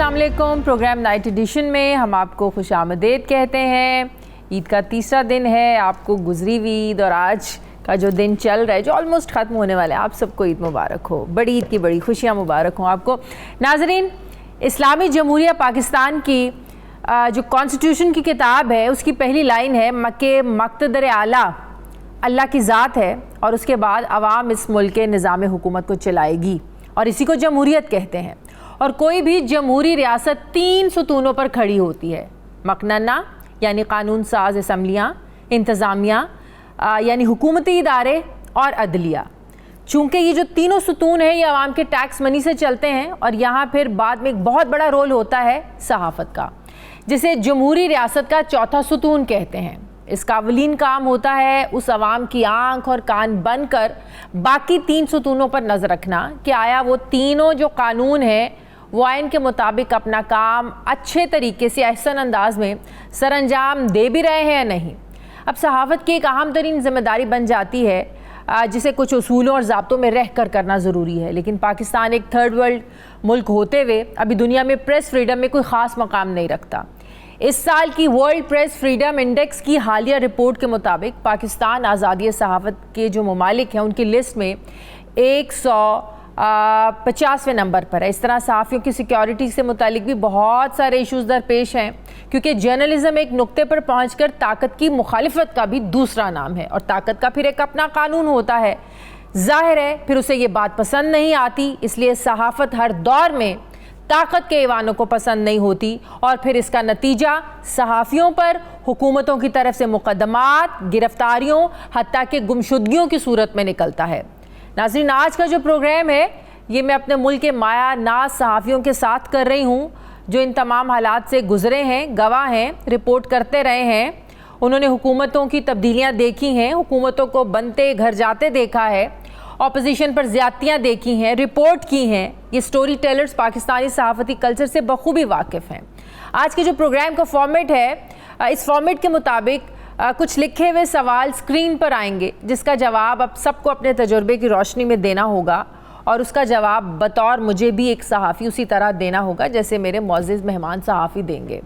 अस्सलाम वालेकुम। Programme night addition में हम आपको खुशामदीद कहते हैं। ईद का तीसरा दिन है, आपको गुजरी हुई ईद और आज का जो दिन चल रहा है जो ऑलमोस्ट ख़त्म होने वाला है, आप सबको ईद मुबारक हो, बड़ी ईद की बड़ी खुशियाँ मुबारक हो आपको। नाजरीन, इस्लामी जमहूरिया पाकिस्तान की जो कॉन्स्टिट्यूशन की किताब है उसकी पहली लाइन है मक्के मक़तदर आला अल्लाह की ज़ात है और उसके बाद अवाम इस मुल्क के निज़ाम हुकूमत को चलाएगी और इसी को जमहूरियत कहते हैं। और कोई भी जमहूरी रियासत 3 सुतूनों पर खड़ी होती है, मकनना यानी कानून साज असम्बलियाँ, इंतज़ामिया यानी हुकूमती इदारे और अदलिया। चूँकि ये जो तीनों सुतून हैं ये आवाम के टैक्स मनी से चलते हैं और यहाँ फिर बाद में एक बहुत बड़ा रोल होता है सहाफ़त का, जिसे जमहूरी रियासत का चौथा सुतून कहते हैं। इसका अवलीन काम होता है उस आवाम की आँख और कान बंद कर बाकी 3 सुतूनों पर नज़र रखना कि आया वो तीनों जो कानून हैं वो आइन के मुताबिक अपना काम अच्छे तरीके से अहसन अंदाज में सरअंजाम दे भी रहे हैं या नहीं। अब सहाफ़त की एक अहम तरीन ज़िम्मेदारी बन जाती है जिसे कुछ उसूलों और ज़ाब्तों में रह कर करना ज़रूरी है। लेकिन पाकिस्तान एक थर्ड वर्ल्ड मुल्क होते हुए अभी दुनिया में प्रेस फ्रीडम में कोई ख़ास मकाम नहीं रखता। इस साल की वर्ल्ड प्रेस फ्रीडम इंडेक्स की हालिया रिपोर्ट के मुताबिक पाकिस्तान आज़ादी सहाफ़त के जो ममालिक हैं उनकी लिस्ट में 150वें नंबर पर है। इस तरह सहाफ़ियों की सिक्योरिटी से मुतालिक भी बहुत सारे इशूज़ दरपेश हैं, क्योंकि जर्नलिज़म एक नुक्ते पर पहुंचकर ताकत की मुखालिफत का भी दूसरा नाम है और ताकत का फिर एक अपना कानून होता है। जाहिर है फिर उसे ये बात पसंद नहीं आती, इसलिए सहाफ़त हर दौर में ताकत के ईवानों को पसंद नहीं होती और फिर इसका नतीजा सहाफ़ियों पर हुकूमतों की तरफ से मुकदमात, गिरफ्तारियों, हत्ता के गुमशुदगियों की सूरत में निकलता है। नाज़रीन, आज का जो प्रोग्राम है ये मैं अपने मुल्क के माया नाज सहाफ़ियों के साथ कर रही हूँ जो इन तमाम हालात से गुजरे हैं, गवाह हैं, रिपोर्ट करते रहे हैं। उन्होंने हुकूमतों की तब्दीलियाँ देखी हैं, हुकूमतों को बनते घर जाते देखा है, ऑपोजिशन पर ज़्यादतियाँ देखी हैं, रिपोर्ट की हैं। ये स्टोरी टेलर्स पाकिस्तानी सहाफ़ती कल्चर से बखूबी वाकिफ़ हैं। आज के जो प्रोग्राम का फॉर्मेट है, इस फॉर्मेट के मुताबिक कुछ लिखे हुए सवाल स्क्रीन पर आएंगे जिसका जवाब अब सबको अपने तजुर्बे की रोशनी में देना होगा और उसका जवाब बतौर मुझे भी एक सहाफ़ी उसी तरह देना होगा जैसे मेरे मौज़िज़ मेहमान सहाफ़ी देंगे।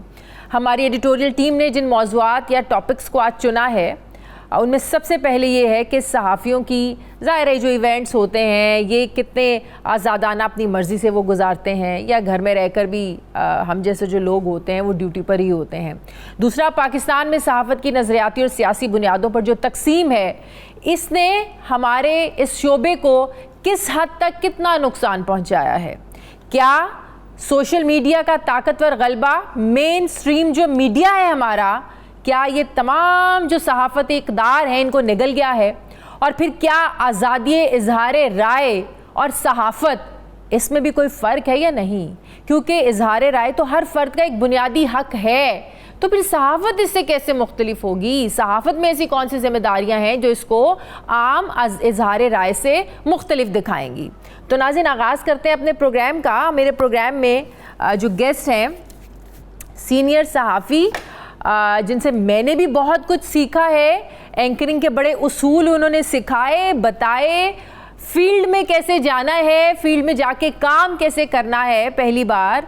हमारी एडिटोरियल टीम ने जिन मौज़ूआत या टॉपिक्स को आज चुना है उनमें सबसे पहले ये है कि सहाफ़ियों की ज़ाहिर है जो इवेंट्स होते हैं ये कितने आज़ादाना अपनी मर्ज़ी से वो गुजारते हैं या घर में रहकर भी हम जैसे जो लोग होते हैं वो ड्यूटी पर ही होते हैं। दूसरा, पाकिस्तान में सहाफ़त की नज़रियाती और सियासी बुनियादों पर जो तकसीम है इसने हमारे इस शोबे को किस हद तक कितना नुकसान पहुँचाया है। क्या सोशल मीडिया का ताकतवर गलबा, मेन स्ट्रीम जो मीडिया है हमारा, क्या ये तमाम जो सहाफ़ती इक़दार हैं इनको निगल गया है? और फिर क्या आज़ादी इज़हार राय और सहाफ़त इसमें भी कोई फ़र्क है या नहीं? क्योंकि इज़हार राय तो हर फ़र्द का एक बुनियादी हक़ है, तो फिर सहाफ़त इससे कैसे मुख्तलिफ होगी? सहाफ़त में ऐसी कौन सी ज़िम्मेदारियाँ हैं जो इसको आम इज़हार राय से मुख्तलिफ दिखाएंगी? तो नाज़रीन, आगाज़ करते हैं अपने प्रोग्राम का। मेरे प्रोग्राम में जो गेस्ट हैं सीनियर सहाफ़ी जिनसे मैंने भी बहुत कुछ सीखा है, एंकरिंग के बड़े उसूल उन्होंने सिखाए, बताए, फील्ड में कैसे जाना है, फील्ड में जाके काम कैसे करना है। पहली बार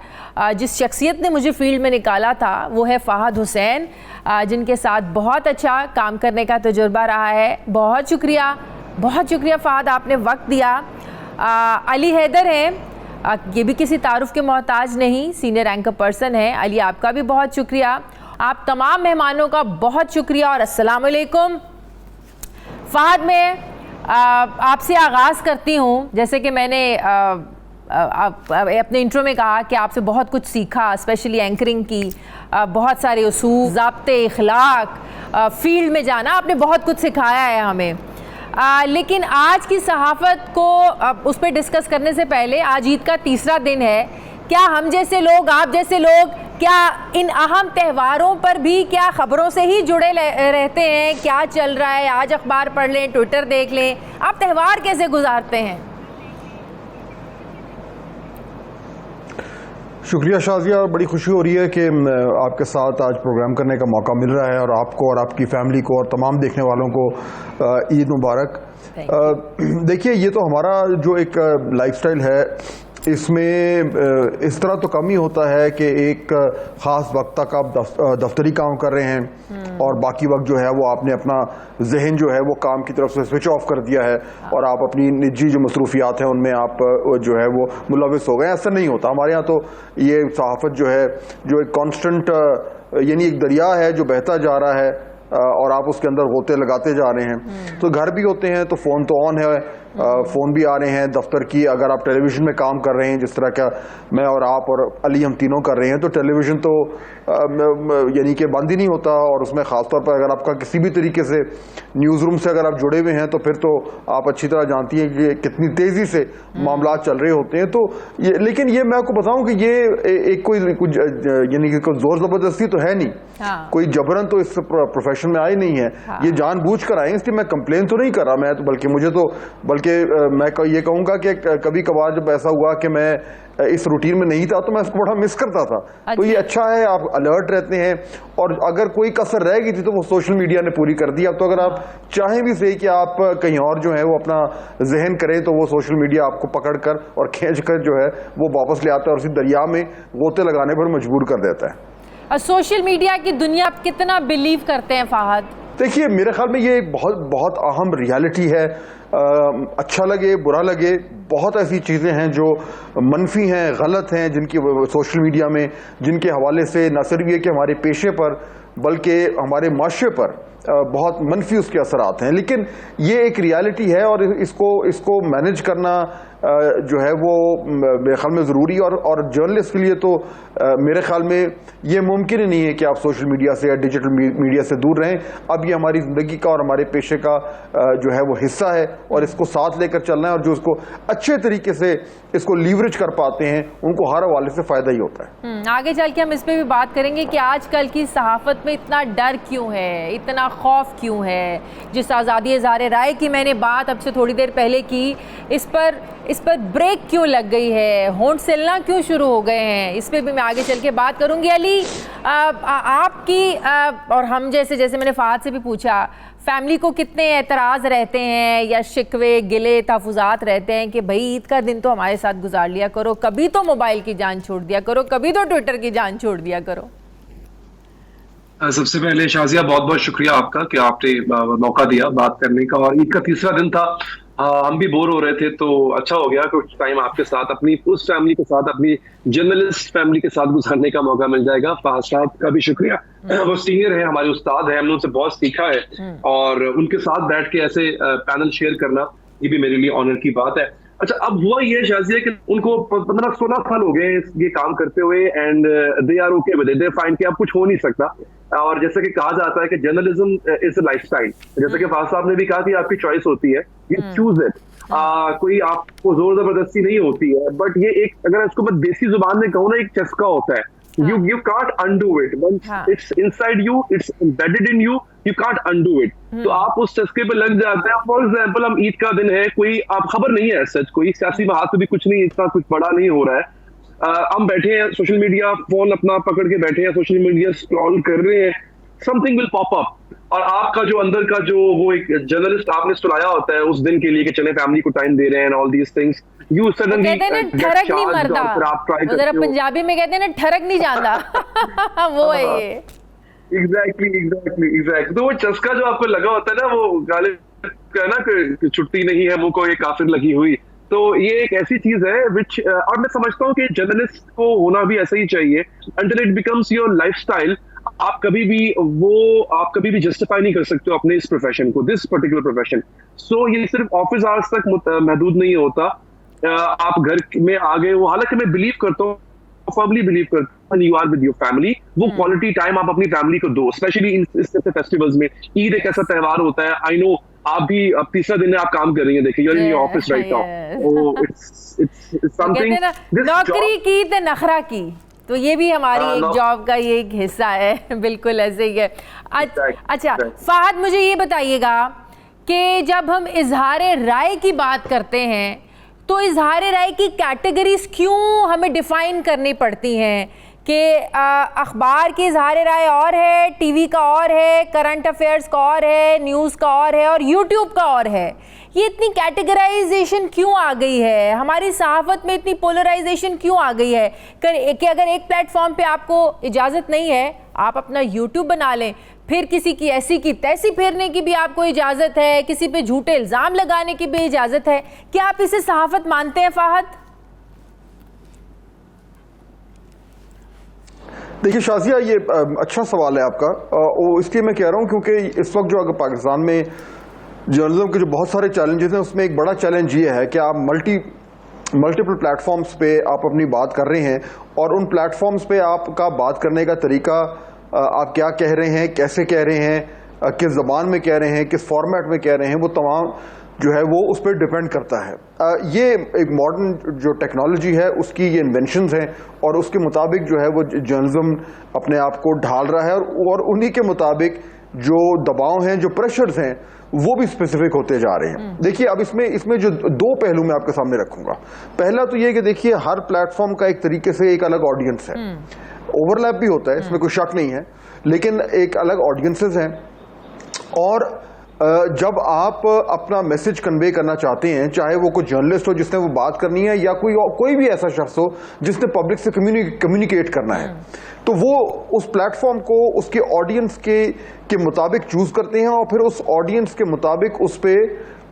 जिस शख्सियत ने मुझे फील्ड में निकाला था वो है फ़ाहद हुसैन, जिनके साथ बहुत अच्छा काम करने का तजुर्बा रहा है। बहुत शुक्रिया फ़ाहद, आपने वक्त दिया। अली हैदर हैं, ये भी किसी तारुफ के मोहताज नहीं, सीनियर एंकर पर्सन है। अली, आपका भी बहुत शुक्रिया। आप तमाम मेहमानों का बहुत शुक्रिया और अस्सलाम वालेकुम। फ़ाहद, मैं आपसे आगाज़ करती हूँ। जैसे कि मैंने अपने इंट्रो में कहा कि आपसे बहुत कुछ सीखा, स्पेशली एंकरिंग की, बहुत सारे उसूल, ज़ाब्ते, इखलाक, फील्ड में जाना, आपने बहुत कुछ सिखाया है हमें। लेकिन आज की सहाफ़त को उस पर डिस्कस करने से पहले, आज ईद का तीसरा दिन है, क्या हम जैसे लोग, आप जैसे लोग, क्या इन अहम त्योहारों पर भी क्या ख़बरों से ही जुड़े रहते हैं? क्या चल रहा है, आज अखबार पढ़ लें, ट्विटर देख लें, आप त्यौहार कैसे गुजारते हैं? शुक्रिया शाज़िया, बड़ी खुशी हो रही है कि आपके साथ आज प्रोग्राम करने का मौका मिल रहा है और आपको और आपकी फैमिली को और तमाम देखने वालों को ईद मुबारक। देखिए, ये तो हमारा जो एक लाइफस्टाइल है इसमें इस तरह तो कम ही होता है कि एक ख़ास वक्त तक आप दफ्तरी काम कर रहे हैं और बाकी वक्त जो है वो आपने अपना जहन जो है वो काम की तरफ से स्विच ऑफ कर दिया है और आप अपनी निजी जो मसरूफियात हैं उनमें आप जो है वो मुलविस हो गए। ऐसा नहीं होता हमारे यहाँ। तो ये सहाफ़त जो है जो एक कांस्टेंट यानी एक दरिया है जो बहता जा रहा है और आप उसके अंदर गोते लगाते जा रहे हैं। तो घर भी होते हैं तो फ़ोन तो ऑन है, फ़ोन भी आ रहे हैं दफ्तर की। अगर आप टेलीविज़न में काम कर रहे हैं जिस तरह का मैं और आप और अली हम तीनों कर रहे हैं तो टेलीविज़न तो यानी कि बंद ही नहीं होता। और उसमें ख़ासतौर पर अगर आपका किसी भी तरीके से न्यूज़ रूम से अगर आप जुड़े हुए हैं तो फिर तो आप अच्छी तरह जानती हैं कि कितनी तेज़ी से मामला चल रहे होते हैं। तो ये लेकिन ये मैं आपको बताऊं कि ये एक कोई यानी कि कोई ज़ोर ज़बरदस्ती तो है नहीं। हाँ। कोई जबरन तो इस प्रोफेशन में आए नहीं है। हाँ। ये जानबूझ कर आए, इसलिए मैं कंप्लेन तो नहीं कर रहा। मैं तो बल्कि मुझे तो मैं ये कहूँगा कि कभी कभार जब ऐसा हुआ कि मैं इस रूटीन में नहीं था तो मैं इसको बड़ा मिस करता था। तो ये अच्छा है, आप अलर्ट रहते हैं और अगर कोई कसर रह गई थी तो वो सोशल मीडिया ने पूरी कर दी। अब तो अगर आप चाहें भी सही कि आप कहीं और जो है वो अपना जहन करें तो वो सोशल मीडिया आपको पकड़ कर और खींच कर जो है वो वापस ले आता है और उसी दरिया में गोते लगाने पर मजबूर कर देता है। सोशल मीडिया की दुनिया आप कितना बिलीव करते हैं फाहद? देखिए मेरे ख्याल में ये एक बहुत अहम रियलिटी है। अच्छा लगे बुरा लगे, बहुत ऐसी चीज़ें हैं जो मनफी हैं, गलत हैं, जिनकी सोशल मीडिया में जिनके हवाले से न सिर्फ ये कि हमारे पेशे पर बल्कि हमारे माशरे पर बहुत मनफी उसके असरात हैं। लेकिन ये एक रियलिटी है और इसको मैनेज करना जो है वो मेरे ख्याल में ज़रूरी। और जर्नलिस्ट के लिए तो मेरे ख्याल में ये मुमकिन ही नहीं है कि आप सोशल मीडिया से या डिजिटल मीडिया से दूर रहें। अब ये हमारी ज़िंदगी का और हमारे पेशे का जो है वो हिस्सा है और इसको साथ लेकर चलना है। और जो इसको अच्छे तरीके से इसको लीवरेज कर पाते हैं उनको हर हवाले से फ़ायदा ही होता है। आगे चल के हम इस पर भी बात करेंगे कि आजकल की सहाफ़त में इतना डर क्यों है, इतना खौफ क्यों है। जिस आज़ादी इज़हार राय की मैंने बात अब से थोड़ी देर पहले की, इस पर ब्रेक क्यों लग गई है, होंठ सिलना क्यों शुरू हो गए हैं, इस पर भी मैं आगे चल के बात करूंगी। अली, आपकी और हम जैसे मैंने फ़ाहद से भी पूछा, फैमिली को कितने एतराज़ रहते हैं या शिकवे गिले तहफ़्फ़ुज़ात रहते हैं कि भाई ईद का दिन तो हमारे साथ गुजार लिया करो, कभी तो मोबाइल की जान छोड़ दिया करो, कभी तो ट्विटर की जान छोड़ दिया करो। सबसे पहले शाजिया बहुत बहुत शुक्रिया आपका कि आपने मौका दिया बात करने का। और ईद का तीसरा दिन था, हम भी बोर हो रहे थे तो अच्छा हो गया कुछ टाइम आपके साथ अपनी उस फैमिली के साथ, अपनी जर्नलिस्ट फैमिली के साथ गुजारने का मौका मिल जाएगा। फहद साहब का भी शुक्रिया, वो सीनियर है, हमारे उस्ताद है, हमने उनसे बहुत सीखा है और उनके साथ बैठ के ऐसे पैनल शेयर करना ये भी मेरे लिए ऑनर की बात है। अच्छा, अब हुआ ये शाजिया कि उनको 15-16 साल हो गए ये काम करते हुए and they are okay with it, they find कि अब कुछ हो नहीं सकता। और जैसा कि कहा जाता है कि जर्नलिज्म इज अ लाइफस्टाइल, जैसा कि फहद साहब ने भी कहा कि आपकी चॉइस होती है, यू चूज इट। कोई आपको जोर जबरदस्ती नहीं होती है, बट ये एक, अगर इसको मैं देसी जुबान में कहूँ ना, एक चस्का होता है। You can't undo it. Once it's inside you, it's embedded in you, you can't undo it. तो आप उस चस्के पे लग जाते हैं। फॉर एग्जाम्पल, हम ईद का दिन है, कोई आप खबर नहीं है सच, कोई सियासी महात भी कुछ नहीं, इतना कुछ बड़ा नहीं हो रहा है। हम बैठे हैं सोशल मीडिया, फोन अपना पकड़ के बैठे हैं, सोशल मीडिया स्क्रॉल कर रहे हैं, समथिंग विल पॉप अप और आपका जो अंदर का जो वो एक जर्नलिस्ट आपने सुनाया होता है उस दिन के लिए कि चले फैमिली को टाइम दे रहे हैं, all these things, you suddenly कहते हैं ठरक नहीं मरदा, जरा पंजाबी में कहते हैं ना, ठरक नहीं जाता। वो है ये। एग्जैक्टली। तो वो चस्का जो आपको लगा होता है ना, वो गाले का ना कि छुट्टी नहीं है मुंह को, ये काफिर लगी हुई। तो ये एक ऐसी चीज है विच, और मैं समझता हूँ कि जर्नलिस्ट को होना भी ऐसा ही चाहिए। Until it becomes your lifestyle, आप कभी भी जस्टिफाई नहीं कर सकते हो अपने इस प्रोफेशन को, दिस पर्टिकुलर प्रोफेशन। सो ये सिर्फ ऑफिस आवर्स तक महदूद नहीं होता। आप घर में आ गए हो, हालांकि मैं बिलीव करता हूँ, फर्मली बिलीव करता हूँ, you are with your family, वो क्वालिटी टाइम आप अपनी फैमिली को दो, स्पेशली इस फेस्टिवल्स में। ईद एक ऐसा त्योहार होता है, आई नो आप भी अब तीसरा दिन है आप काम कर रही हैं, देखिए, you are in your office right now, it's something, नौकरी की तो नखरा की, तो ये भी हमारी एक जॉब का ये एक हिस्सा है। बिल्कुल ऐसे ही है। अच्छा फहद, मुझे ये बताइएगा कि जब हम इजहार राय की बात करते हैं तो इजहार राय की कैटेगरीज क्यों हमें डिफाइन करनी पड़ती हैं कि अखबार की इजहार राय और है, टीवी का और है, करंट अफेयर्स का और है, न्यूज़ का और है और यूट्यूब का और है। ये इतनी कैटेगराइजेशन क्यों आ गई है, हमारी सहाफत में इतनी पोलराइजेशन क्यों आ गई है कि अगर एक प्लेटफॉर्म पे आपको इजाज़त नहीं है आप अपना यूट्यूब बना लें, फिर किसी की ऐसी की तैसी फेरने की भी आपको इजाज़त है, किसी पे झूठे इल्ज़ाम लगाने की भी इजाज़त है। क्या आप इसे सहाफत मानते हैं फाहद? देखिए शाजिया, ये अच्छा सवाल है आपका, इसलिए मैं कह रहा हूं क्योंकि इस वक्त जो अगर पाकिस्तान में जर्नलिज्म के जो बहुत सारे चैलेंजेस हैं उसमें एक बड़ा चैलेंज ये है कि आप मल्टीपल प्लेटफॉर्म्स पे आप अपनी बात कर रहे हैं और उन प्लेटफॉर्म्स पे आपका बात करने का तरीका, आप क्या कह रहे हैं, कैसे कह रहे हैं, किस ज़बान में कह रहे हैं, किस फॉर्मेट में कह रहे हैं, वो तमाम जो है वो उस पर डिपेंड करता है। ये एक मॉडर्न जो टेक्नोलॉजी है उसकी ये इन्वेंशंस हैं और उसके मुताबिक जो है वो जर्नलिज्म अपने आप को ढाल रहा है और उन्हीं के मुताबिक जो दबाव हैं, जो प्रेशर्स हैं, वो भी स्पेसिफिक होते जा रहे हैं। देखिए अब इसमें जो दो पहलू मैं आपके सामने रखूंगा। पहला तो ये कि देखिए हर प्लेटफॉर्म का एक तरीके से एक अलग ऑडियंस है, ओवरलैप भी होता है, इसमें कोई शक नहीं है, लेकिन एक अलग ऑडियंसेस हैं। और जब आप अपना मैसेज कन्वे करना चाहते हैं, चाहे वो कोई जर्नलिस्ट हो जिसने वो बात करनी है या कोई भी ऐसा शख्स हो जिसने पब्लिक से कम्युनिकेट करना है, तो वो उस प्लेटफॉर्म को उसके ऑडियंस के मुताबिक चूज करते हैं और फिर उस ऑडियंस के मुताबिक उस पे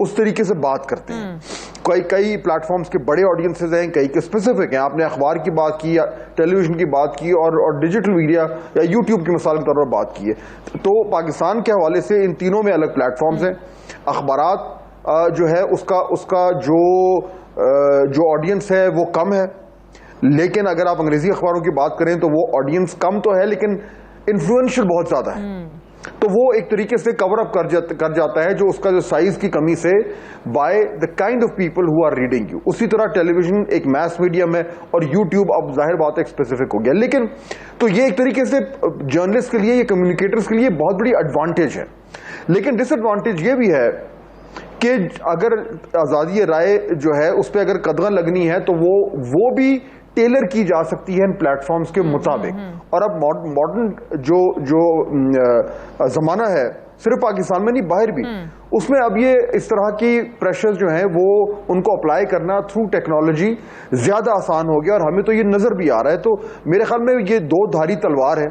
उस तरीके से बात करते हैं। कई प्लेटफॉर्म्स के बड़े ऑडियंसेस हैं, कई के स्पेसिफिक हैं। आपने अखबार की बात की या टेलीविजन की बात की और डिजिटल मीडिया या यूट्यूब की मिसाल के तौर पर बात की है। तो पाकिस्तान के हवाले से इन तीनों में अलग प्लेटफॉर्म्स हैं। अखबारात जो है उसका जो ऑडियंस है वो कम है, लेकिन अगर आप अंग्रेजी अखबारों की बात करें तो वो ऑडियंस कम तो है लेकिन इन्फ्लुएंशियल बहुत ज्यादा है। तो वो एक तरीके से कवर अप कर जाता है जो उसका जो साइज की कमी से by the kind of people who are reading you. उसी तरह टेलीविजन एक मैस मीडियम है और यूट्यूब अब जाहिर बात है स्पेसिफिक हो गया। लेकिन तो ये एक तरीके से जर्नलिस्ट के लिए, ये कम्युनिकेटर्स के लिए बहुत बड़ी एडवांटेज है। लेकिन डिसएडवांटेज ये भी है कि अगर आज़ादी राय जो है उस पर अगर कदगन लगनी है तो वो भी टेलर की जा सकती है इन प्लेटफॉर्म्स के मुताबिक। और अब मॉडर्न जो जमाना है, सिर्फ पाकिस्तान में नहीं बाहर भी, उसमें अब ये इस तरह की प्रेशर्स जो हैं वो उनको अप्लाई करना थ्रू टेक्नोलॉजी ज्यादा आसान हो गया और हमें तो ये नजर भी आ रहा है। तो मेरे ख्याल में ये दो धारी तलवार है,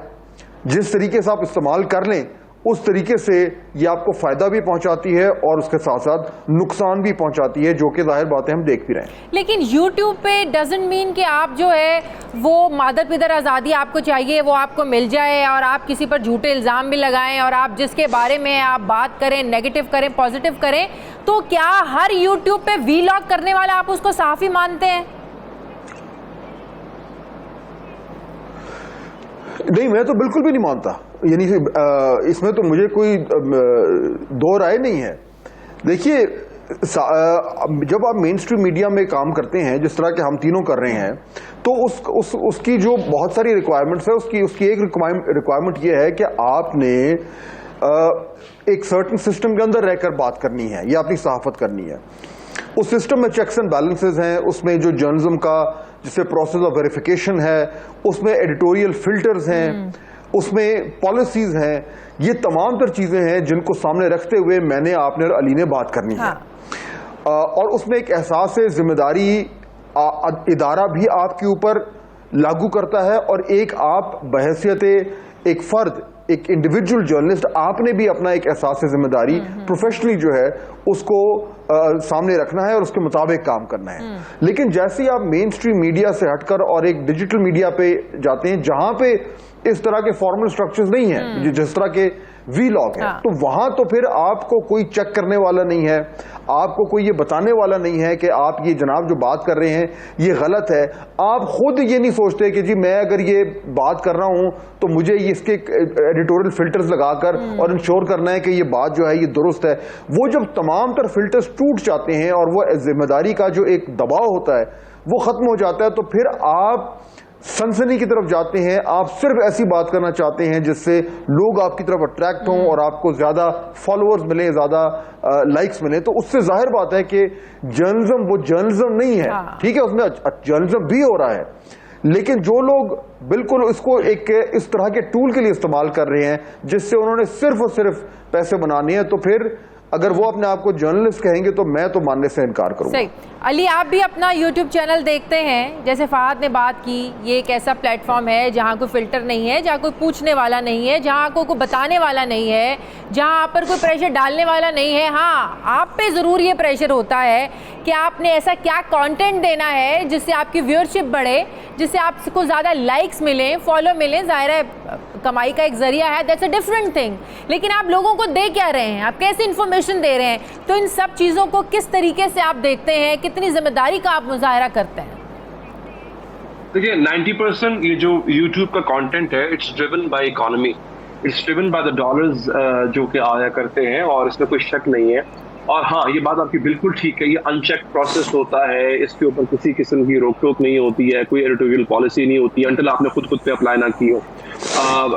जिस तरीके से आप इस्तेमाल कर लें उस तरीके से ये आपको फायदा भी पहुंचाती है और उसके साथ साथ नुकसान भी पहुंचाती है, जो कि जाहिर बातें हम देख भी रहे हैं। लेकिन YouTube पे डजंट मीन कि आप जो है वो मादर पिदर आज़ादी आपको चाहिए वो आपको मिल जाए और आप किसी पर झूठे इल्ज़ाम भी लगाएं और आप जिसके बारे में आप बात करें, नेगेटिव करें, पॉजिटिव करें। तो क्या हर YouTube पे वीलॉग करने वाला आप उसको सहाफ़ी मानते हैं? नहीं, मैं तो बिल्कुल भी नहीं मानता। यानी इसमें तो मुझे कोई दो राय नहीं है। देखिए जब आप मेन स्ट्रीम मीडिया में काम करते हैं जिस तरह के हम तीनों कर रहे हैं, तो उसकी जो बहुत सारी रिक्वायरमेंट्स है, उसकी एक रिक्वायरमेंट ये है कि आपने एक सर्टेन सिस्टम के अंदर रहकर बात करनी है या अपनी सहाफत करनी है। उस सिस्टम में चेक्स एंड बैलेंसेस हैं, उसमें जो जर्नलिज्म का जिससे प्रोसेस ऑफ वेरिफिकेशन है, उसमें एडिटोरियल फिल्टर्स हैं, उसमें पॉलिसीज हैं, ये तमाम तर चीजें हैं जिनको सामने रखते हुए मैंने, आपने और अली ने बात करनी है। और उसमें एक एहसास जिम्मेदारी इदारा भी आपके ऊपर लागू करता है और एक आप बहैसियत एक फर्द, एक इंडिविजुअल जर्नलिस्ट, आपने भी अपना एक एहसास जिम्मेदारी प्रोफेशनली जो है उसको सामने रखना है और उसके मुताबिक काम करना है। लेकिन जैसे ही आप मेन स्ट्रीम मीडिया से हटकर और एक डिजिटल मीडिया पे जाते हैं जहां पे इस तरह के फॉर्मल स्ट्रक्चर्स नहीं है, जिस तरह के वीलॉग है, तो वहां तो फिर आपको कोई चेक करने वाला नहीं है, आपको कोई ये बताने वाला नहीं है कि आप ये जनाब जो बात कर रहे हैं ये गलत है। आप खुद ये नहीं सोचते कि जी मैं अगर ये बात कर रहा हूं तो मुझे इसके एडिटोरियल फिल्टर्स लगाकर और इंश्योर करना है कि ये बात जो है ये दुरुस्त है। वो जब तमाम तर फिल्टर्स टूट जाते हैं और वो जिम्मेदारी का जो एक दबाव होता है वो खत्म हो जाता है, तो फिर आप सनसनी की तरफ जाते हैं। आप सिर्फ ऐसी बात करना चाहते हैं जिससे लोग आपकी तरफ अट्रैक्ट हों और आपको ज्यादा फॉलोअर्स मिले, ज्यादा लाइक्स मिले। तो उससे जाहिर बात है कि जर्नलिज्म वो जर्नलिज्म नहीं है। ठीक है, उसमें जर्नलिज्म भी हो रहा है, लेकिन जो लोग बिल्कुल इसको एक इस तरह के टूल के लिए इस्तेमाल कर रहे हैं जिससे उन्होंने सिर्फ और सिर्फ पैसे बनाने हैं, तो फिर अगर वो अपने आप को जर्नलिस्ट कहेंगे तो मैं तो मानने से इनकार करूंगा। सही। अली, आप भी अपना YouTube चैनल देखते हैं, जैसे फहद ने बात की, ये एक ऐसा प्लेटफॉर्म है जहाँ कोई फिल्टर नहीं है, जहाँ कोई पूछने वाला नहीं है, जहाँ आपको कोई बताने वाला नहीं है, जहाँ आप पर कोई प्रेशर डालने वाला नहीं है। हाँ, आप पे ज़रूर ये प्रेशर होता है कि आपने ऐसा क्या कंटेंट देना है जिससे आपकी व्यूअरशिप बढ़े, जिससे आपको ज़्यादा लाइक्स मिलें, फॉलो मिलें। ज़ाहिर है कमाई का एक जरिया है, दैट्स अ डिफरेंट थिंग। लेकिन आप लोगों को दे क्या रहे हैं, आप कैसे इन्फॉर्मेशन दे रहे हैं? तो इन सब चीज़ों को किस तरीके से आप देखते हैं, कितनी जिम्मेदारी का आप मुजाहरा करते हैं? देखिए, 90% ये जो YouTube का कंटेंट है, it's driven by economy, it's driven by the dollars जो कि आया करते हैं, और इसमें कोई शक नहीं है। और हाँ, ये बात आपकी बिल्कुल ठीक है, ये अनचेक प्रोसेस होता है, इसके ऊपर किसी किस्म की रोक टोक नहीं होती है, कोई एडिटोरियल पॉलिसी नहीं होती है अंटिल आपने खुद पे अप्लाई ना की हो।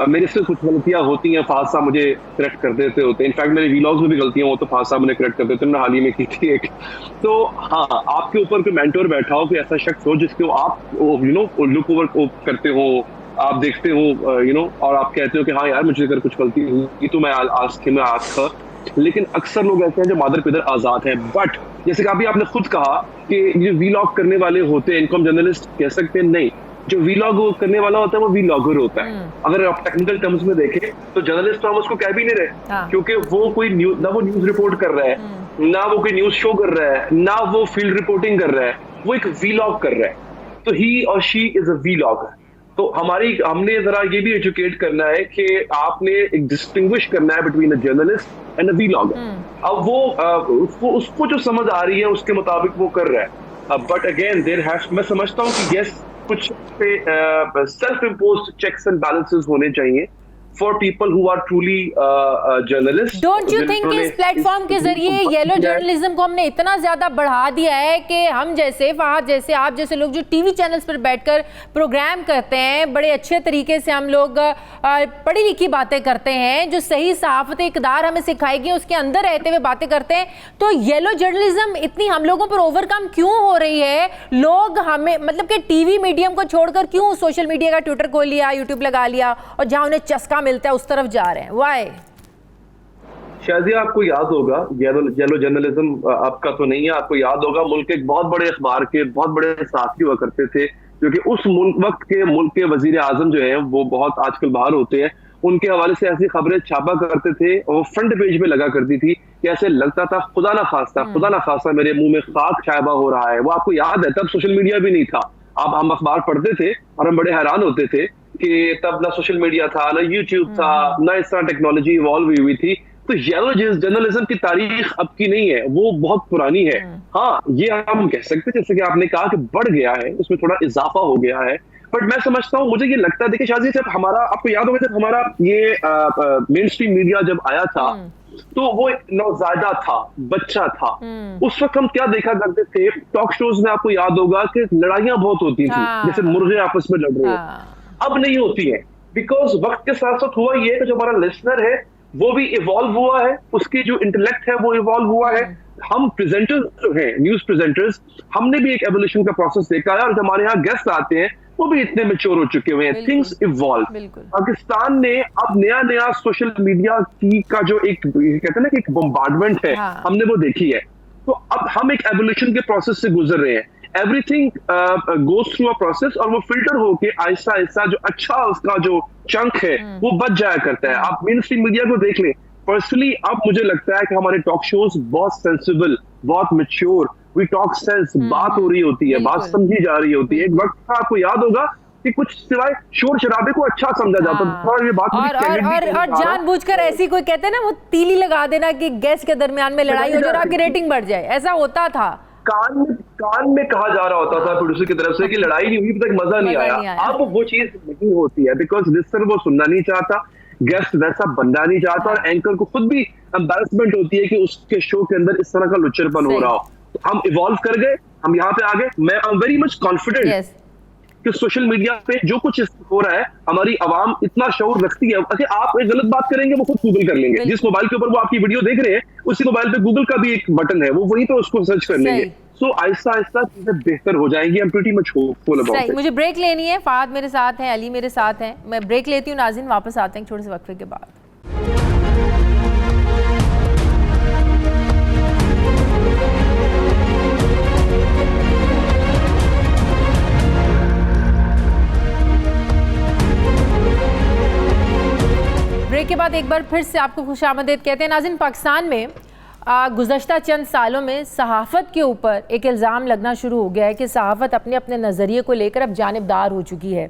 मेरे से कुछ गलतियां होती हैं, फहद साहब मुझे करेक्ट कर देते होते हैं। इनफैक्ट मेरे व्लॉग्स में भी गलतियां हो तो फहद साहब मुझे करेक्ट कर देते हैं, मैंने हाल ही में की थी एक। तो हाँ, आपके ऊपर कोई मेंटोर बैठा हो, कोई ऐसा शख्स हो जिसको आप लुक ओवर करते हो, आप देखते हो और आप कहते हो कि हाँ यार, मुझे अगर कुछ गलती हुई तो मैं आज लेकिन अक्सर लोग ऐसे हैं जो मादर पिदर आजाद हैं। बट जैसे कि अभी आपने खुद कहा कि ये वीलॉग करने वाले होते हैं, इनको हम जर्नलिस्ट कह सकते हैं? नहीं, जो वीलॉग करने वाला होता है वो वीलॉगर होता है। अगर आप टेक्निकल टर्म्स में देखें तो जर्नलिस्ट तो हम उसको कह भी नहीं रहे, क्योंकि वो कोई न्यूज, ना वो न्यूज रिपोर्ट कर रहा है, ना वो कोई न्यूज शो कर रहा है, ना वो फील्ड रिपोर्टिंग कर रहा है, वो एक वीलॉग कर रहा है। तो ही और शी इज अ वीलॉगर। तो हमने जरा ये भी एजुकेट करना है कि आपने एक डिस्टिंग्विश करना है between a journalist and a vlogger. अब वो उसको जो समझ आ रही है उसके मुताबिक वो कर रहा है। बट अगेन मैं समझता हूँ कि यस, कुछ पे self imposed checks and balances होने चाहिए for people who are truly journalist. Don't you think इस प्लेटफॉर्म के जरिए येलो जर्नलिज्म को हमने इतना ज्यादा बढ़ा दिया है कि हम जैसे, फहद जैसे, आप जैसे लोग जो टीवी चैनल्स पर बैठकर प्रोग्राम करते हैं, बड़े अच्छे तरीके से हम लोग पढ़ी लिखी बातें करते हैं, जो सही सहाफत इक़दार हमें सिखाएगी उसके अंदर रहते हुए बातें करते हैं, तो येलो जर्नलिज्म इतनी हम लोगों पर ओवरकम क्यों हो रही है? लोग हमें, मतलब कि टीवी मीडियम को छोड़कर क्यों सोशल मीडिया का ट्विटर खोल लिया, यूट्यूब लगा लिया, और जहां उन्हें चस्का मिलता है उस तरफ जा रहे हैं? वाई? शायद आपको याद होगा, येलो जर्नलिज्म आपका तो नहीं है, आपको याद होगा मुल्क के एक बहुत बड़े अखबार के बहुत बड़े सहाफ़ी हुआ करते थे, क्योंकि उस मुल्क के वजीर आजम जो है वो बहुत आजकल बाहर होते हैं, उनके हवाले से ऐसी खबरें छापा करते थे और वो फ्रंट पेज पे लगा करती थी कि ऐसे लगता था खुदा ना खास्ता मेरे मुंह में खाक शायबा हो रहा है। वो आपको याद है, तब सोशल मीडिया भी नहीं था। अब हम अखबार पढ़ते थे और हम बड़े हैरान होते थे कि तब ना सोशल मीडिया था, ना यूट्यूब था, ना इस तरह टेक्नोलॉजी इवॉल्व हुई थी। तो येलो जर्नलिज्म की तारीख अब की नहीं है, वो बहुत पुरानी है। हाँ, ये हम कह सकते हैं, जैसे कि आपने कहा कि बढ़ गया है, उसमें थोड़ा इजाफा हो गया है। बट मैं समझता हूँ, मुझे ये लगता है, देखिए शाजी, जब हमारा, आपको याद होगा जब हमारा ये मेन स्ट्रीम मीडिया जब आया था तो वो नौजायदा था, बच्चा था। उस वक्त हम क्या देखा करते थे, टॉक शोज में आपको याद होगा कि लड़ाइयां बहुत होती थी, जैसे मुर्गे आपस में लड़ रहे हैं। अब नहीं होती है, बिकॉज वक्त के साथ साथ हुआ ये कि जो हमारा लिसनर है वो भी इवॉल्व हुआ है, उसकी जो इंटेलेक्ट है वो इवॉल्व हुआ है। हम प्रेजेंटर्स जो हैं, न्यूज प्रेजेंटर्स, हमने भी एक एवोल्यूशन का प्रोसेस देखा है, और जो हमारे यहाँ गेस्ट आते हैं वो भी इतने मैच्योर हो चुके हुए हैं। Things evolve. पाकिस्तान ने अब नया सोशल मीडिया की का जो एक कहते हैं ना कि एक बम्बार्डमेंट है, हमने वो देखी है। तो अब हम एक एवोल्यूशन के प्रोसेस से गुजर रहे हैं। Everything goes through a process, और वो फिल्टर होके आहिस्ता आहिस्ता जो अच्छा उसका जो चंक है वो बच जाया करता है। आप मेन स्ट्रीम मीडिया को देख लें, पर्सनली अब मुझे लगता है कि हमारे टॉक शोज बहुत सेंसिबल, बहुत मैच्योर, वी टॉक सेंस, बात हो रही होती है, बात समझी जा रही होती है। एक वक्त था, आपको याद होगा कि कुछ सिवाय शोर शराबे को अच्छा समझा जाता था। और ये बात और जानबूझकर ऐसी कोई कहते हैं ना, वो तीली लगा देना कि गेस्ट के दरमियान में लड़ाई हो जाए और आपकी रेटिंग बढ़ जाए, ऐसा होता था। कान में कहा जा रहा होता था प्रोड्यूसर की तरफ से कि लड़ाई नहीं हुई, तक मजा नहीं आया। अब वो चीज नहीं होती है, बिकॉज लिसनर वो सुनना नहीं चाहता, गेस्ट वैसा बनना नहीं चाहता, और एंकर को खुद भी एम्बैरेसमेंट होती है कि उसके शो के अंदर इस तरह का लुच्चरपन हो रहा हो। तो हम इवॉल्व कर गए, हम यहाँ पे आ गए। मैं I am very much confident कि सोशल मीडिया पे जो कुछ हो रहा है, हमारी आवाम इतना शऊर रखती है। अच्छा, आप एक गलत बात करेंगे, वो खुद गूगल कर लेंगे। जिस मोबाइल के ऊपर वो आपकी वीडियो देख रहे हैं, उसी मोबाइल पे गूगल का भी एक बटन है, वो वहीं पे उसको सर्च कर लेंगे। सो आहिस्ता आहिस्ता चीजें बेहतर हो जाएंगी। I'm pretty much hopeful about it. मुझे ब्रेक लेनी है, फहद मेरे साथ है, अली मेरे साथ है, मैं ब्रेक लेती हूँ। नाज़रीन वापस आते हैं छोटे से वक्फे के बाद। बाद एक बार फिर से आपको खुशामदीद कहते हैं। नाज़रीन, पाकिस्तान में गुज़श्ता चंद सालों में सहाफ़त के ऊपर एक इल्ज़ाम लगना शुरू हो गया है कि सहाफ़त अपने अपने नज़रिए को लेकर अब जानिबदार हो चुकी है।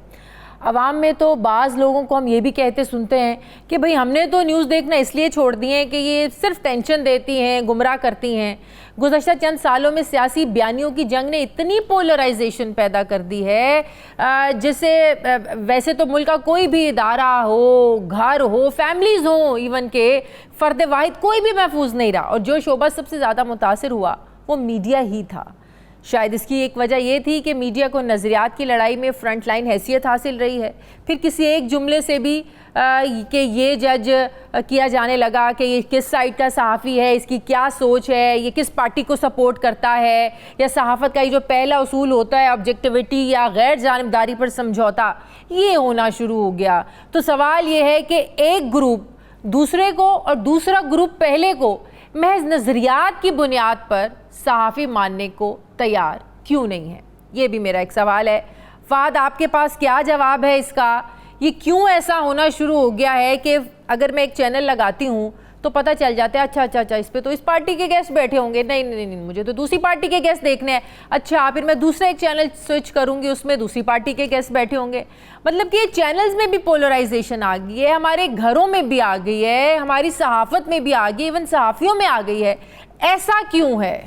अवाम में तो बाज़ लोगों को हम ये भी कहते सुनते हैं कि भाई हमने तो न्यूज़ देखना इसलिए छोड़ दिए हैं कि ये सिर्फ टेंशन देती हैं, गुमराह करती हैं। गुज़श्ता चंद सालों में सियासी बयानियों की जंग ने इतनी पोलराइजेशन पैदा कर दी है जिससे वैसे तो मुल्क का कोई भी इदारा हो, घर हो, फैमिलीज़ हो, इवन के फ़र्द वाहिद कोई भी महफूज नहीं रहा। और जो शोबा सबसे ज़्यादा मुतासिर हुआ वो मीडिया ही था। शायद इसकी एक वजह यह थी कि मीडिया को नज़रियात की लड़ाई में फ्रंट लाइन हैसियत हासिल रही है। फिर किसी एक जुमले से भी कि ये जज किया जाने लगा कि ये किस साइड का सहाफ़ी है, इसकी क्या सोच है, ये किस पार्टी को सपोर्ट करता है, या सहाफ़त का ये जो पहला उसूल होता है ऑब्जेक्टिविटी या गैर जानिबदारी पर समझौता, ये होना शुरू हो गया। तो सवाल ये है कि एक ग्रुप दूसरे को और दूसरा ग्रुप पहले को महज नज़रियात की बुनियाद पर सहाफ़ी मानने को तैयार क्यों नहीं है? ये भी मेरा एक सवाल है। फ़ाद, आपके पास क्या जवाब है इसका? ये क्यों ऐसा होना शुरू हो गया है कि अगर मैं एक चैनल लगाती हूँ तो पता चल जाता है अच्छा इस पे तो इस पार्टी के गेस्ट बैठे होंगे, नहीं मुझे तो दूसरी पार्टी के गेस्ट देखने हैं, अच्छा फिर मैं दूसरा एक चैनल स्विच करूँगी, उसमें दूसरी पार्टी के गेस्ट बैठे होंगे। मतलब कि चैनल्स में भी पोलराइजेशन आ गई है, हमारे घरों में भी आ गई है, हमारी सहाफ़त में भी आ गई, इवन सहाफ़ियों में आ गई है। ऐसा क्यों है?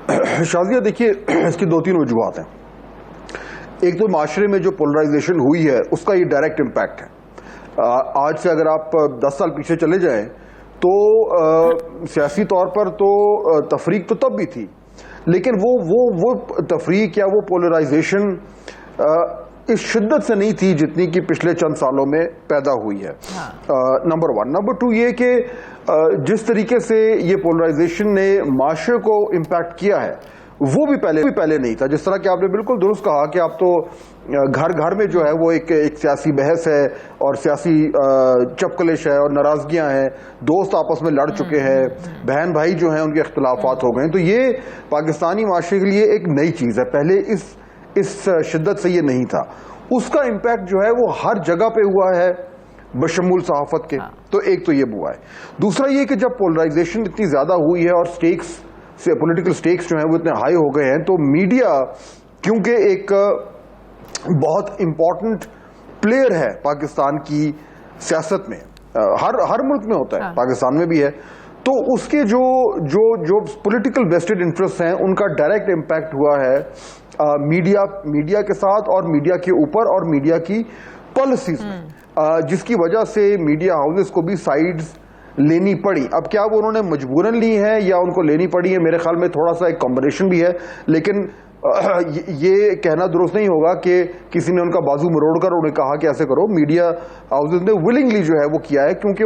शाज़िया, देखिए इसकी दो तीन वजूहात हैं। एक तो माशरे में जो पोलराइजेशन हुई है उसका ये डायरेक्ट इम्पैक्ट है। आज से अगर आप 10 साल पीछे चले जाएं तो सियासी तौर पर तो तफरीक तो तब भी थी, लेकिन वो तफरीक या वो पोलराइजेशन इस शिद्दत से नहीं थी जितनी कि पिछले चंद सालों में पैदा हुई है। नंबर 1। नंबर 2 ये कि जिस तरीके से ये पोलराइजेशन ने माशरे को इम्पैक्ट किया है वो भी पहले नहीं था। जिस तरह कि आपने बिल्कुल दुरुस्त कहा कि आप तो घर घर में जो है वो एक सियासी बहस है और सियासी चपकलिश है और नाराजगियां हैं, दोस्त आपस में लड़ चुके हैं, बहन भाई जो हैं उनके इख्तलाफात हो गए। तो ये पाकिस्तानी माशरे के लिए एक नई चीज़ है, पहले इस शिद्दत से ये नहीं था। उसका इम्पैक्ट जो है वो हर जगह पे हुआ है बशमूल सहाफत के। तो एक तो ये हुआ है। दूसरा ये कि जब पोलराइजेशन इतनी ज़्यादा हुई है और स्टेक्स से पॉलिटिकल स्टेक्स जो हैं वो इतने हाई हो गए हैं, तो मीडिया क्योंकि एक बहुत इम्पॉर्टेंट प्लेयर है पाकिस्तान की सियासत में, हर मुल्क में होता है, पाकिस्तान में भी है, तो उसके जो पॉलिटिकल वेस्टेड इंटरेस्ट हैं उनका डायरेक्ट इम्पैक्ट हुआ है मीडिया के साथ और मीडिया के ऊपर और मीडिया की पॉलिसीज में, जिसकी वजह से मीडिया हाउसेस को भी साइड्स लेनी पड़ी। अब क्या वो उन्होंने मजबूरन ली है या उनको लेनी पड़ी है, मेरे ख्याल में थोड़ा सा एक कॉम्बिनेशन भी है, लेकिन ये कहना दुरुस्त नहीं होगा कि किसी ने उनका बाजू मरोड़कर उन्हें कहा कि ऐसे करो। मीडिया हाउसेस ने विलिंगली जो है वो किया है, क्योंकि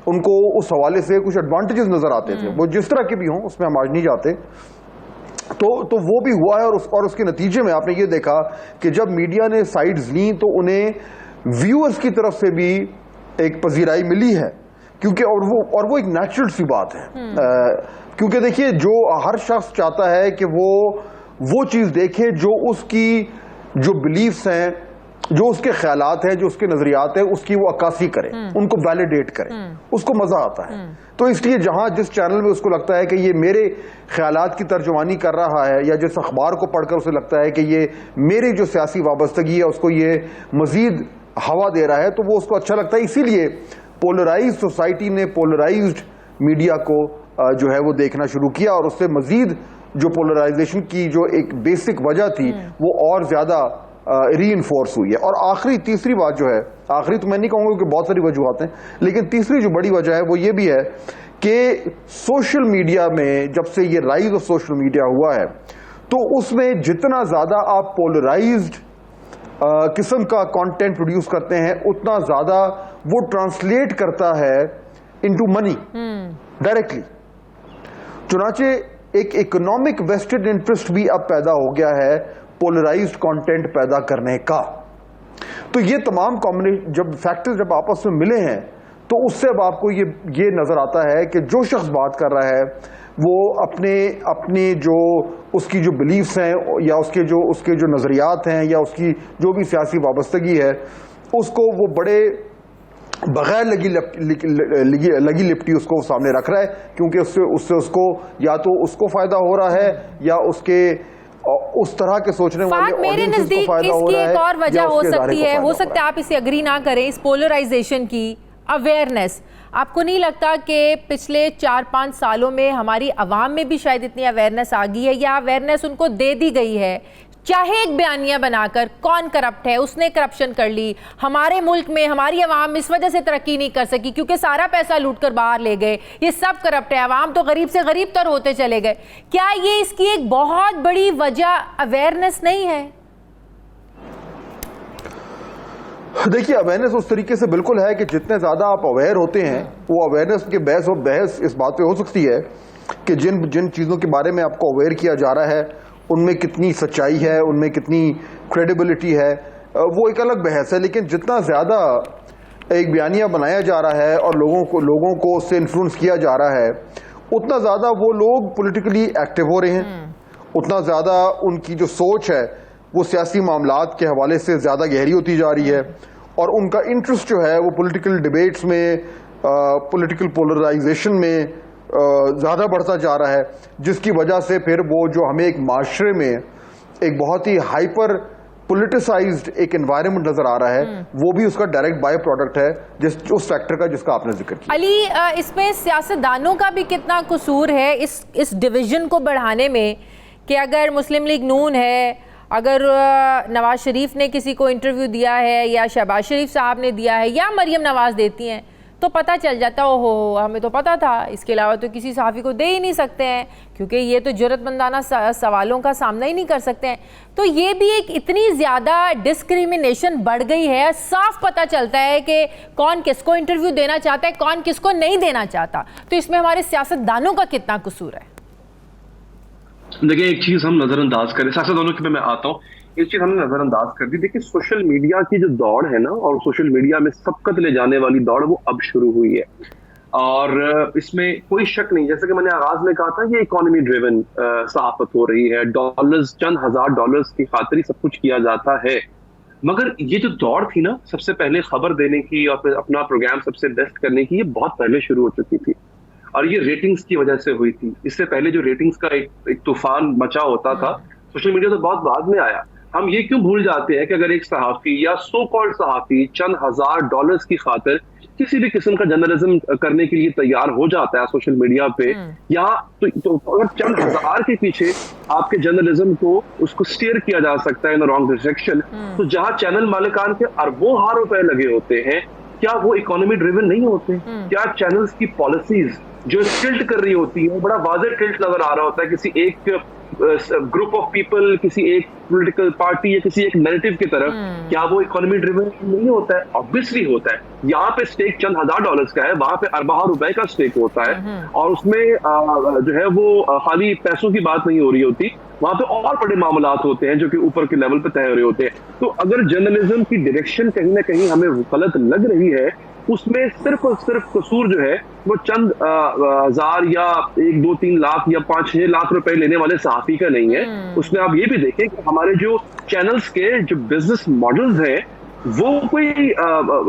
उनको उस हवाले से कुछ एडवांटेजेस नजर आते थे, वो जिस तरह के भी हों उसमें हम आज नहीं जाते। तो वो भी हुआ है और उसके नतीजे में आपने ये देखा कि जब मीडिया ने साइड्स ली तो उन्हें व्यूअर्स की तरफ से भी एक पजीराई मिली है, क्योंकि और वो एक नेचुरल सी बात है। क्योंकि देखिए, जो हर शख्स चाहता है कि वो चीज देखे जो उसकी जो बिलीफ्स हैं, जो उसके ख्यालात हैं, जो उसके नजरियात हैं, उसकी वो अक्कासी करे, उनको वैलिडेट करे, उसको मजा आता है। तो इसलिए जहां जिस चैनल में उसको लगता है कि ये मेरे ख्यालात की तर्जुमानी कर रहा है, या जिस अखबार को पढ़कर उसे लगता है कि ये मेरी जो सियासी वाबस्तगी है उसको ये मजीद हवा दे रहा है, तो वो उसको अच्छा लगता है। इसीलिए पोलराइज्ड सोसाइटी ने पोलराइज्ड मीडिया को जो है वो देखना शुरू किया, और उससे मजीद जो पोलराइजेशन की जो एक बेसिक वजह थी वो और ज्यादा रीइंफोर्स हुई है। और आखिरी तीसरी बात जो है, आखिरी तो मैं नहीं कहूंगा कि बहुत सारी वजूहत हैं, लेकिन तीसरी जो बड़ी वजह है वो ये भी है कि सोशल मीडिया में जब से ये राइज ऑफ सोशल मीडिया हुआ है, तो उसमें जितना ज्यादा आप पोलराइज्ड किस्म का कंटेंट प्रोड्यूस करते हैं, उतना ज्यादा वो ट्रांसलेट करता है इनटू मनी डायरेक्टली। चुनाचे एक इकोनॉमिक वेस्टेड इंटरेस्ट भी अब पैदा हो गया है पोलराइज्ड कंटेंट पैदा करने का। तो ये तमाम कॉम्बिनेशन जब फैक्टर्स जब आपस में मिले हैं, तो उससे अब आपको ये नजर आता है कि जो शख्स बात कर रहा है वो अपने जो उसकी जो बिलीफ्स हैं या उसके जो नजरियात हैं या उसकी जो भी सियासी वाबस्तगी है उसको वो बड़े बगैर लगी लिपटी उसको सामने रख रहा है, क्योंकि उससे उसको या तो उसको फायदा हो रहा है या उसके उस तरह के सोचने वाले मेरे नजदीक इसकी एक और वजह हो सकती है, हो सकता है आप इसे अग्री ना करें, इस पोलराइजेशन की अवेयरनेस। आपको नहीं लगता कि पिछले 4-5 सालों में हमारी आवाम में भी शायद इतनी अवेयरनेस आ गई है या अवेयरनेस उनको दे दी गई है, चाहे एक बयानिया बनाकर कौन करप्ट है, उसने करप्शन कर ली, हमारे मुल्क में हमारी आवाम इस वजह से तरक्की नहीं कर सकी क्योंकि सारा पैसा लूट कर बाहर ले गए, ये सब करप्ट है, आवाम तो गरीब से गरीब तर होते चले गए। क्या ये इसकी एक बहुत बड़ी वजह अवेयरनेस नहीं है? देखिए, अवेयरनेस उस तरीके से बिल्कुल है कि जितने ज्यादा आप अवेयर होते हैं वो अवेयरनेस के बहस इस बात पे हो सकती है कि जिन चीजों के बारे में आपको अवेयर किया जा रहा है उनमें कितनी सच्चाई है, उनमें कितनी क्रेडिबिलिटी है, वो एक अलग बहस है। लेकिन जितना ज्यादा एक बयानिया बनाया जा रहा है और लोगों को उससे इन्फ्लुएंस किया जा रहा है, उतना ज्यादा वो लोग पॉलिटिकली एक्टिव हो रहे हैं, उतना ज्यादा उनकी जो सोच है वो सियासी मामलात के हवाले से ज्यादा गहरी होती जा रही है और उनका इंटरेस्ट जो है वो पॉलिटिकल डिबेट्स में, पॉलिटिकल पोलराइजेशन में ज्यादा बढ़ता जा रहा है, जिसकी वजह से फिर वो जो हमें एक माशरे में एक बहुत ही हाइपर पॉलिटिसाइज्ड एक एनवायरनमेंट नजर आ रहा है, वो भी उसका डायरेक्ट बाय प्रोडक्ट है उस फैक्टर का जिसका आपने जिक्र किया। अली, इसमें सियासतदानों का भी कितना कसूर है इस डिवीजन को बढ़ाने में कि अगर मुस्लिम लीग नून है, अगर नवाज शरीफ ने किसी को इंटरव्यू दिया है या शहबाज शरीफ साहब ने दिया है या मरियम नवाज देती हैं तो पता चल जाता, ओहो हमें तो पता था, इसके अलावा तो किसी सहाफ़ी को दे ही नहीं सकते हैं क्योंकि ये तो जुर्रतमंदाना सवालों का सामना ही नहीं कर सकते हैं। तो ये भी एक इतनी ज़्यादा डिस्क्रिमिनेशन बढ़ गई है, साफ पता चलता है कि कौन किसको इंटरव्यू देना चाहता है, कौन किसको नहीं देना चाहता। तो इसमें हमारे सियासतदानों का कितना कसूर है? देखिए, एक चीज हम नजरअंदाज करें, सियासतदानों की मैं आता हूँ, एक चीज हमने नजरअंदाज कर दी। देखिए, सोशल मीडिया की जो दौड़ है ना, और सोशल मीडिया में सबकत ले जाने वाली दौड़, वो अब शुरू हुई है और इसमें कोई शक नहीं, जैसे कि मैंने आगाज में कहा था, ये इकोनॉमी ड्रिवन सहाफत हो रही है, डॉलर्स, चंद हजार डॉलर्स की खातिर सब कुछ किया जाता है। मगर ये जो दौड़ थी ना, सबसे पहले खबर देने की और फिर अपना प्रोग्राम सबसे बेस्ट करने की, ये बहुत पहले शुरू हो चुकी थी और ये रेटिंग्स की वजह से हुई थी। इससे पहले जो रेटिंग्स का एक तूफान मचा होता था, सोशल मीडिया तो बहुत बाद में आया। हम ये क्यों भूल जाते हैं कि अगर एक सहाफी या सो कॉल्ड सहाफी चंद हजार डॉलर्स की खातिर किसी भी किस्म का जर्नलिज्म करने के लिए तैयार हो जाता है सोशल मीडिया पे, या तो अगर चंद हजार के पीछे आपके जर्नलिज्म को उसको स्टीयर किया जा सकता है इन रॉन्ग डायरेक्शन, तो जहां चैनल मालिकान के अरबों हार रुपए लगे होते हैं, क्या वो इकोनॉमी ड्रिवन नहीं होते? क्या चैनल्स की पॉलिसीज जो टिल्ट कर रही होती है, बड़ा वाज़ेह टिल्ट नजर आ रहा होता है किसी एक ग्रुप ऑफ पीपल, किसी एक पॉलिटिकल पार्टी या किसी एक नैरेटिव की तरफ, क्या वो इकोनॉमी ड्रिवन नहीं होता है? ऑब्वियसली होता है। यहाँ पे स्टेक चंद हजार डॉलर्स का है, वहां पे अरबा रुपए का स्टेक होता है और उसमें जो है वो खाली पैसों की बात नहीं हो रही होती, वहां पे और बड़े मामलात होते हैं जो कि ऊपर के लेवल पे तय हो रहे होते हैं। तो अगर जर्नलिज्म की डायरेक्शन कहीं ना कहीं हमें गलत लग रही है, उसमें सिर्फ और सिर्फ कसूर जो है वो चंद हजार या 1-2-3 लाख या 5-6 लाख रुपए लेने वाले सहाफी का नहीं है। उसमें आप ये भी देखें कि हमारे जो चैनल्स के जो बिजनेस मॉडल्स हैं वो कोई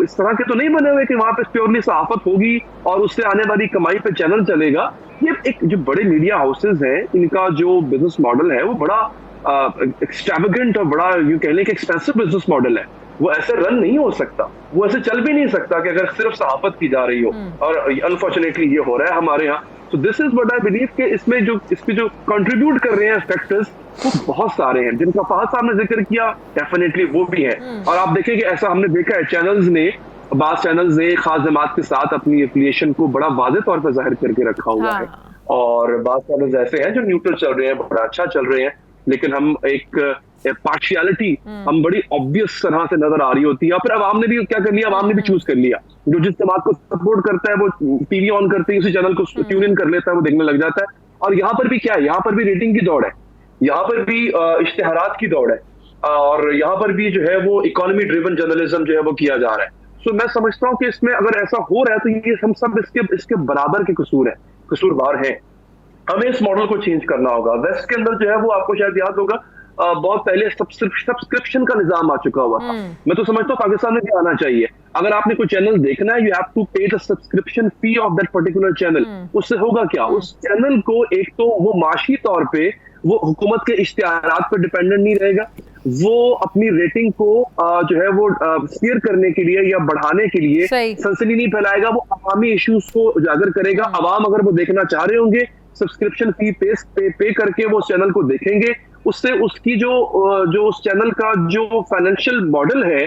इस तरह के तो नहीं बने हुए कि वहां पे प्योरली सहाफत होगी और उससे आने वाली कमाई पे चैनल चलेगा। ये एक जो बड़े मीडिया हाउसेज हैं, इनका जो बिजनेस मॉडल है वो बड़ा एक्सट्रावेगेंट और बड़ा यूं कहने के एक्सपेंसिव बिजनेस मॉडल है। वो ऐसे रन नहीं हो सकता, वो ऐसे चल भी नहीं सकता कि अगर सिर्फ सहाफत की जा रही हो, और अनफॉर्चुनेटली ये हो रहा है हमारे यहाँ। तो this is what I believe कि इसमें जो कंट्रीब्यूट कर रहे हैं फैक्टर्स वो बहुत सारे हैं, जिनका फहद साहब ने जिक्र किया, डेफिनेटली वो भी है। और आप देखें कि ऐसा हमने देखा है, चैनल्स ने, बास चैनल्स ने खास जमात के साथ अपनी एफिलिएशन को बड़ा वाज़ेह तौर पर जाहिर करके रखा हुआ है, और बास चैनल्स ऐसे हैं जो न्यूट्रल चल रहे हैं, बड़ा अच्छा चल रहे हैं, लेकिन हम एक पार्शियलिटी हम बड़ी ऑब्वियस तरह से नजर आ रही होती है। या फिर अवाम ने भी क्या कर लिया, अवाम ने भी चूज कर लिया, जो जिस जमात को सपोर्ट करता है वो टीवी ऑन करते ही उसी चैनल को ट्यून इन कर लेता है, वो देखने लग जाता है। और यहाँ पर भी क्या है, यहाँ पर भी रेटिंग की दौड़ है, यहाँ पर भी इश्तिहारात की दौड़ है, और यहाँ पर भी जो है वो इकोनॉमी ड्रिवन जर्नलिज्म जो है वो किया जा रहा है। सो मैं समझता हूँ कि इसमें अगर ऐसा हो रहा है तो ये हम सब इसके बराबर के कसूरवार हैं। हमें इस मॉडल को चेंज करना होगा। वेस्ट के अंदर जो है वो आपको शायद याद होगा बहुत पहले सब्सक्रिप्शन का निजाम आ चुका हुआ था। मैं तो समझता हूँ पाकिस्तान में भी आना चाहिए। अगर आपने कोई चैनल देखना है, यू हैव टू पे the subscription fee of that particular channel. उससे होगा क्या, उस चैनल को एक तो वो माशी तौर पे वो हुकूमत के इश्तिहारात पर डिपेंडेंट नहीं रहेगा, वो अपनी रेटिंग को जो है वो स्टीयर करने के लिए या बढ़ाने के लिए सनसनी नहीं फैलाएगा, वो अवामी इश्यूज को उजागर करेगा। अवाम अगर वो देखना चाह रहे होंगे, सब्सक्रिप्शन फी पे करके वो चैनल को देखेंगे, उससे उसकी जो उस चैनल का जो फाइनेंशियल मॉडल है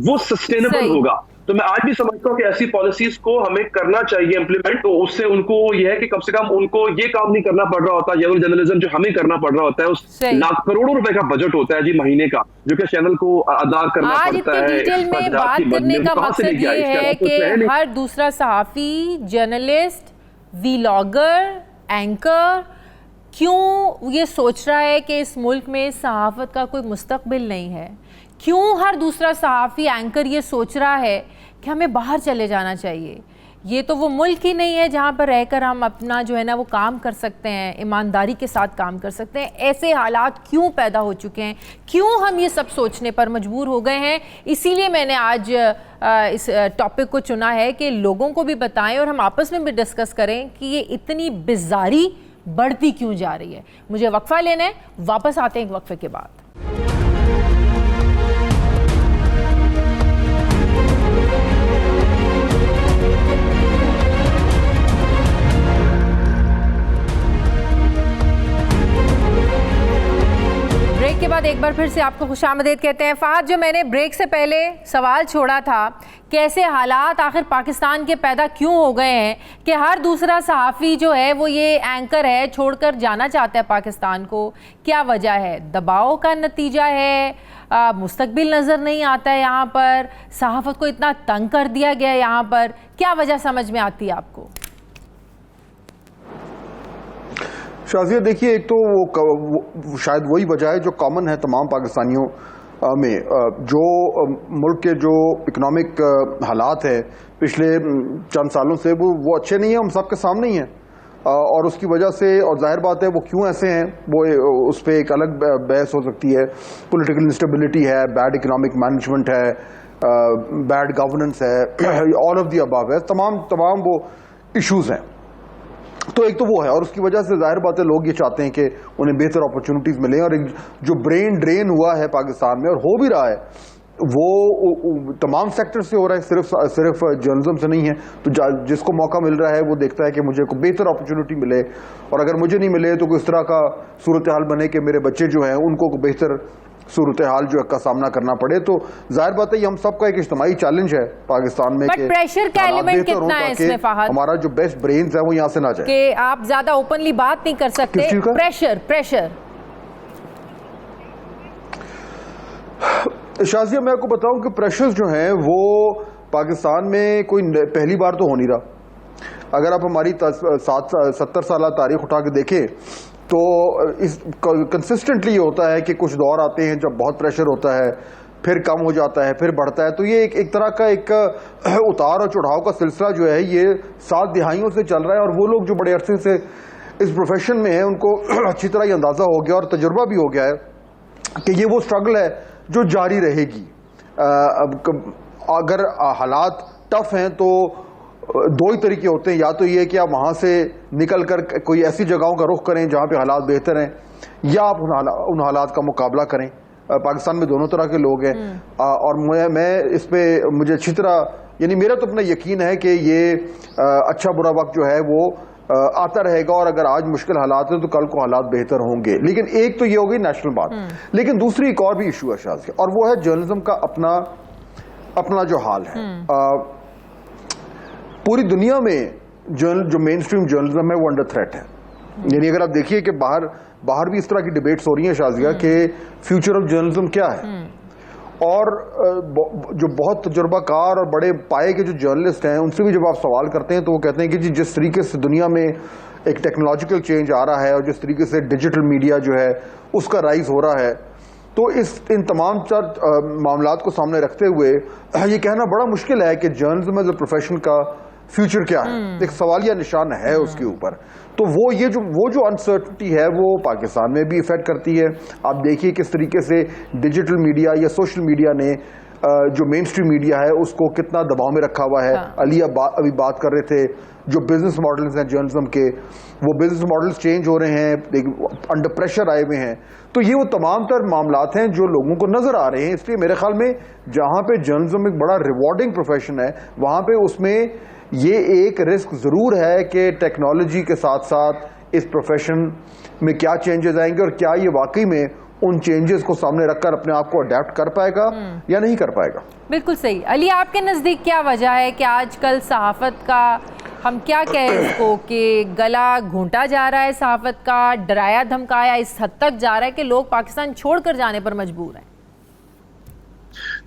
वो सस्टेनेबल होगा। तो मैं आज भी समझता हूँ कि ऐसी पॉलिसीज को हमें करना चाहिए इम्प्लीमेंट। तो उससे उनको यह है कि कम से कम उनको ये काम नहीं करना पड़ रहा होता, ये जर्नलिज्म जो हमें करना पड़ रहा होता है, उस लाख करोड़ों रुपए का बजट होता है जी महीने का, जो कि चैनल को अदा करना पड़ता है। डिटेल में बात करने का मकसद ये है कि हर दूसरा सहाफी, जर्नलिस्ट, व्लॉगर, एंकर क्यों ये सोच रहा है कि इस मुल्क में सहाफत का कोई मुस्तकबिल नहीं है? क्यों हर दूसरा सहाफ़ी, एंकर ये सोच रहा है कि हमें बाहर चले जाना चाहिए? ये तो वो मुल्क ही नहीं है जहाँ पर रहकर हम अपना जो है ना वो काम कर सकते हैं, ईमानदारी के साथ काम कर सकते हैं। ऐसे हालात क्यों पैदा हो चुके हैं? क्यों हम ये सब सोचने पर मजबूर हो गए हैं? इसीलिए मैंने आज इस टॉपिक को चुना है कि लोगों को भी बताएं और हम आपस में भी डिस्कस करें कि ये इतनी बिज़ारी बढ़ती क्यों जा रही है। मुझे वक्फा लेना है, वापस आते हैं एक वक्फे के बाद। ब्रेक के बाद एक बार फिर से आपको खुशामदीद कहते हैं। फहद, जो मैंने ब्रेक से पहले सवाल छोड़ा था, कैसे हालात आखिर पाकिस्तान के पैदा क्यों हो गए हैं कि हर दूसरा सहाफ़ी जो है वो ये एंकर है छोड़कर जाना चाहता है पाकिस्तान को? क्या वजह है? दबाव का नतीजा है? मुस्तकबिल नज़र नहीं आता है यहाँ पर? सहाफ़त को इतना तंग कर दिया गया है यहाँ पर? क्या वजह समझ में आती है आपको? शाज़िया, देखिए, एक तो वो शायद वही वजह है जो कॉमन है तमाम पाकिस्तानियों में, जो मुल्क के जो इकोनॉमिक हालात है पिछले चंद सालों से वो अच्छे नहीं हैं, हम सबके सामने ही हैं। और उसकी वजह से, और जाहिर बात है वो क्यों ऐसे हैं, वो उस पर एक अलग बहस हो सकती है। पॉलिटिकल इंस्टेबिलिटी है, बैड इकोनॉमिक मैनेजमेंट है, बैड गवर्नेंस है, ऑल ऑफ दी अबव है, तमाम वो इश्यूज हैं। तो एक तो वो है, और उसकी वजह से जाहिर बात है लोग ये चाहते हैं कि उन्हें बेहतर अपॉर्चुनिटीज मिले। और एक जो ब्रेन ड्रेन हुआ है पाकिस्तान में, और हो भी रहा है, वो तमाम सेक्टर से हो रहा है, सिर्फ जर्नलिज्म से नहीं है। तो जिसको मौका मिल रहा है वो देखता है कि मुझे कोई बेहतर अपॉर्चुनिटी मिले, और अगर मुझे नहीं मिले तो कोई इस तरह का सूरत हाल बने कि मेरे बच्चे जो हैं उनको बेहतर सूरत हाल जो है का सामना करना पड़े। तो जाहिर बात है ये हम सबका एक इज्तिमाई चैलेंज है पाकिस्तान में। बट प्रेशर का एलिमेंट कितना है इसमें फहद? हमारा जो बेस्ट ब्रेन्स है वो यहाँ से ना जाए। कि आप ज्यादा ओपनली बात नहीं कर सकते। प्रेशर शाज़िया, मैं आपको बताऊं कि प्रेशर्स जो हैं वो पाकिस्तान में कोई पहली बार तो हो नहीं रहा। अगर आप हमारी 70 साल तारीख उठा के देखें तो इस कंसिस्टेंटली ये होता है कि कुछ दौर आते हैं जब बहुत प्रेशर होता है, फिर कम हो जाता है, फिर बढ़ता है। तो ये एक तरह का एक उतार और चढ़ाव का सिलसिला जो है ये 7 दिहाइयों से चल रहा है। और वो लोग जो बड़े अरसे से इस प्रोफेशन में हैं उनको अच्छी तरह ये अंदाज़ा हो गया और तजुर्बा भी हो गया है कि ये वो स्ट्रगल है जो जारी रहेगी। अगर हालात टफ हैं तो दो ही तरीके होते हैं, या तो ये कि आप वहाँ से निकल कर कोई ऐसी जगहों का रुख करें जहाँ पे हालात बेहतर हैं, या आप उन हालात का मुकाबला करें। पाकिस्तान में दोनों तरह के लोग हैं। और मैं इस पे मुझे अच्छी तरह, यानी मेरा तो अपना यकीन है कि ये अच्छा बुरा वक्त जो है वो आता रहेगा, और अगर आज मुश्किल हालात हैं तो कल को हालात बेहतर होंगे। लेकिन एक तो ये हो गई नेशनल बात, लेकिन दूसरी एक और भी इशू है शाज़िया, और वो है जर्नलिज्म का अपना जो हाल है। पूरी दुनिया में जो मेन स्ट्रीम जर्नलिज्म है वो अंडर थ्रेट है। यानी अगर आप देखिए कि बाहर भी इस तरह की डिबेट्स हो रही हैं शाज़िया कि फ्यूचर ऑफ जर्नलिज्म क्या है। और जो बहुत तजुर्बाकार और बड़े पाए के जो जर्नलिस्ट हैं उनसे भी जब आप सवाल करते हैं तो वो कहते हैं कि जी जिस तरीके से दुनिया में एक टेक्नोलॉजिकल चेंज आ रहा है और जिस तरीके से डिजिटल मीडिया जो है उसका राइज हो रहा है, तो इन तमाम मामलात को सामने रखते हुए ये कहना बड़ा मुश्किल है कि जर्नलिज्म एज ए प्रोफेशन का फ्यूचर क्या है। एक सवालिया निशान है उसके ऊपर। तो वो जो अनसर्टनिटी है वो पाकिस्तान में भी इफेक्ट करती है। आप देखिए किस तरीके से डिजिटल मीडिया या सोशल मीडिया ने जो मेन स्ट्रीम मीडिया है उसको कितना दबाव में रखा हुआ है। अली अभी बात कर रहे थे, जो बिजनेस मॉडल्स हैं जर्नलिज्म के, वो बिजनेस मॉडल्स चेंज हो रहे हैं, अंडर प्रेशर आए हुए हैं। तो ये वो तमाम तर मामलात हैं जो लोगों को नजर आ रहे हैं। इसलिए मेरे ख्याल में जहां पे जर्नलिज्म एक बड़ा रिवॉर्डिंग प्रोफेशन है, वहां पे उसमें ये एक रिस्क जरूर है कि टेक्नोलॉजी के साथ साथ इस प्रोफेशन में क्या चेंजेस आएंगे और क्या ये वाकई में उन चेंजेस को सामने रखकर अपने आप को अडेप्ट कर पाएगा या नहीं कर पाएगा। बिल्कुल सही। अली, आपके नज़दीक क्या वजह है कि आजकल सहाफ़त का, हम क्या कहें इसको, कि गला घूंटा जा रहा है सहाफ़त का, डराया धमकाया इस हद तक जा रहा है कि लोग पाकिस्तान छोड़कर जाने पर मजबूर हैं?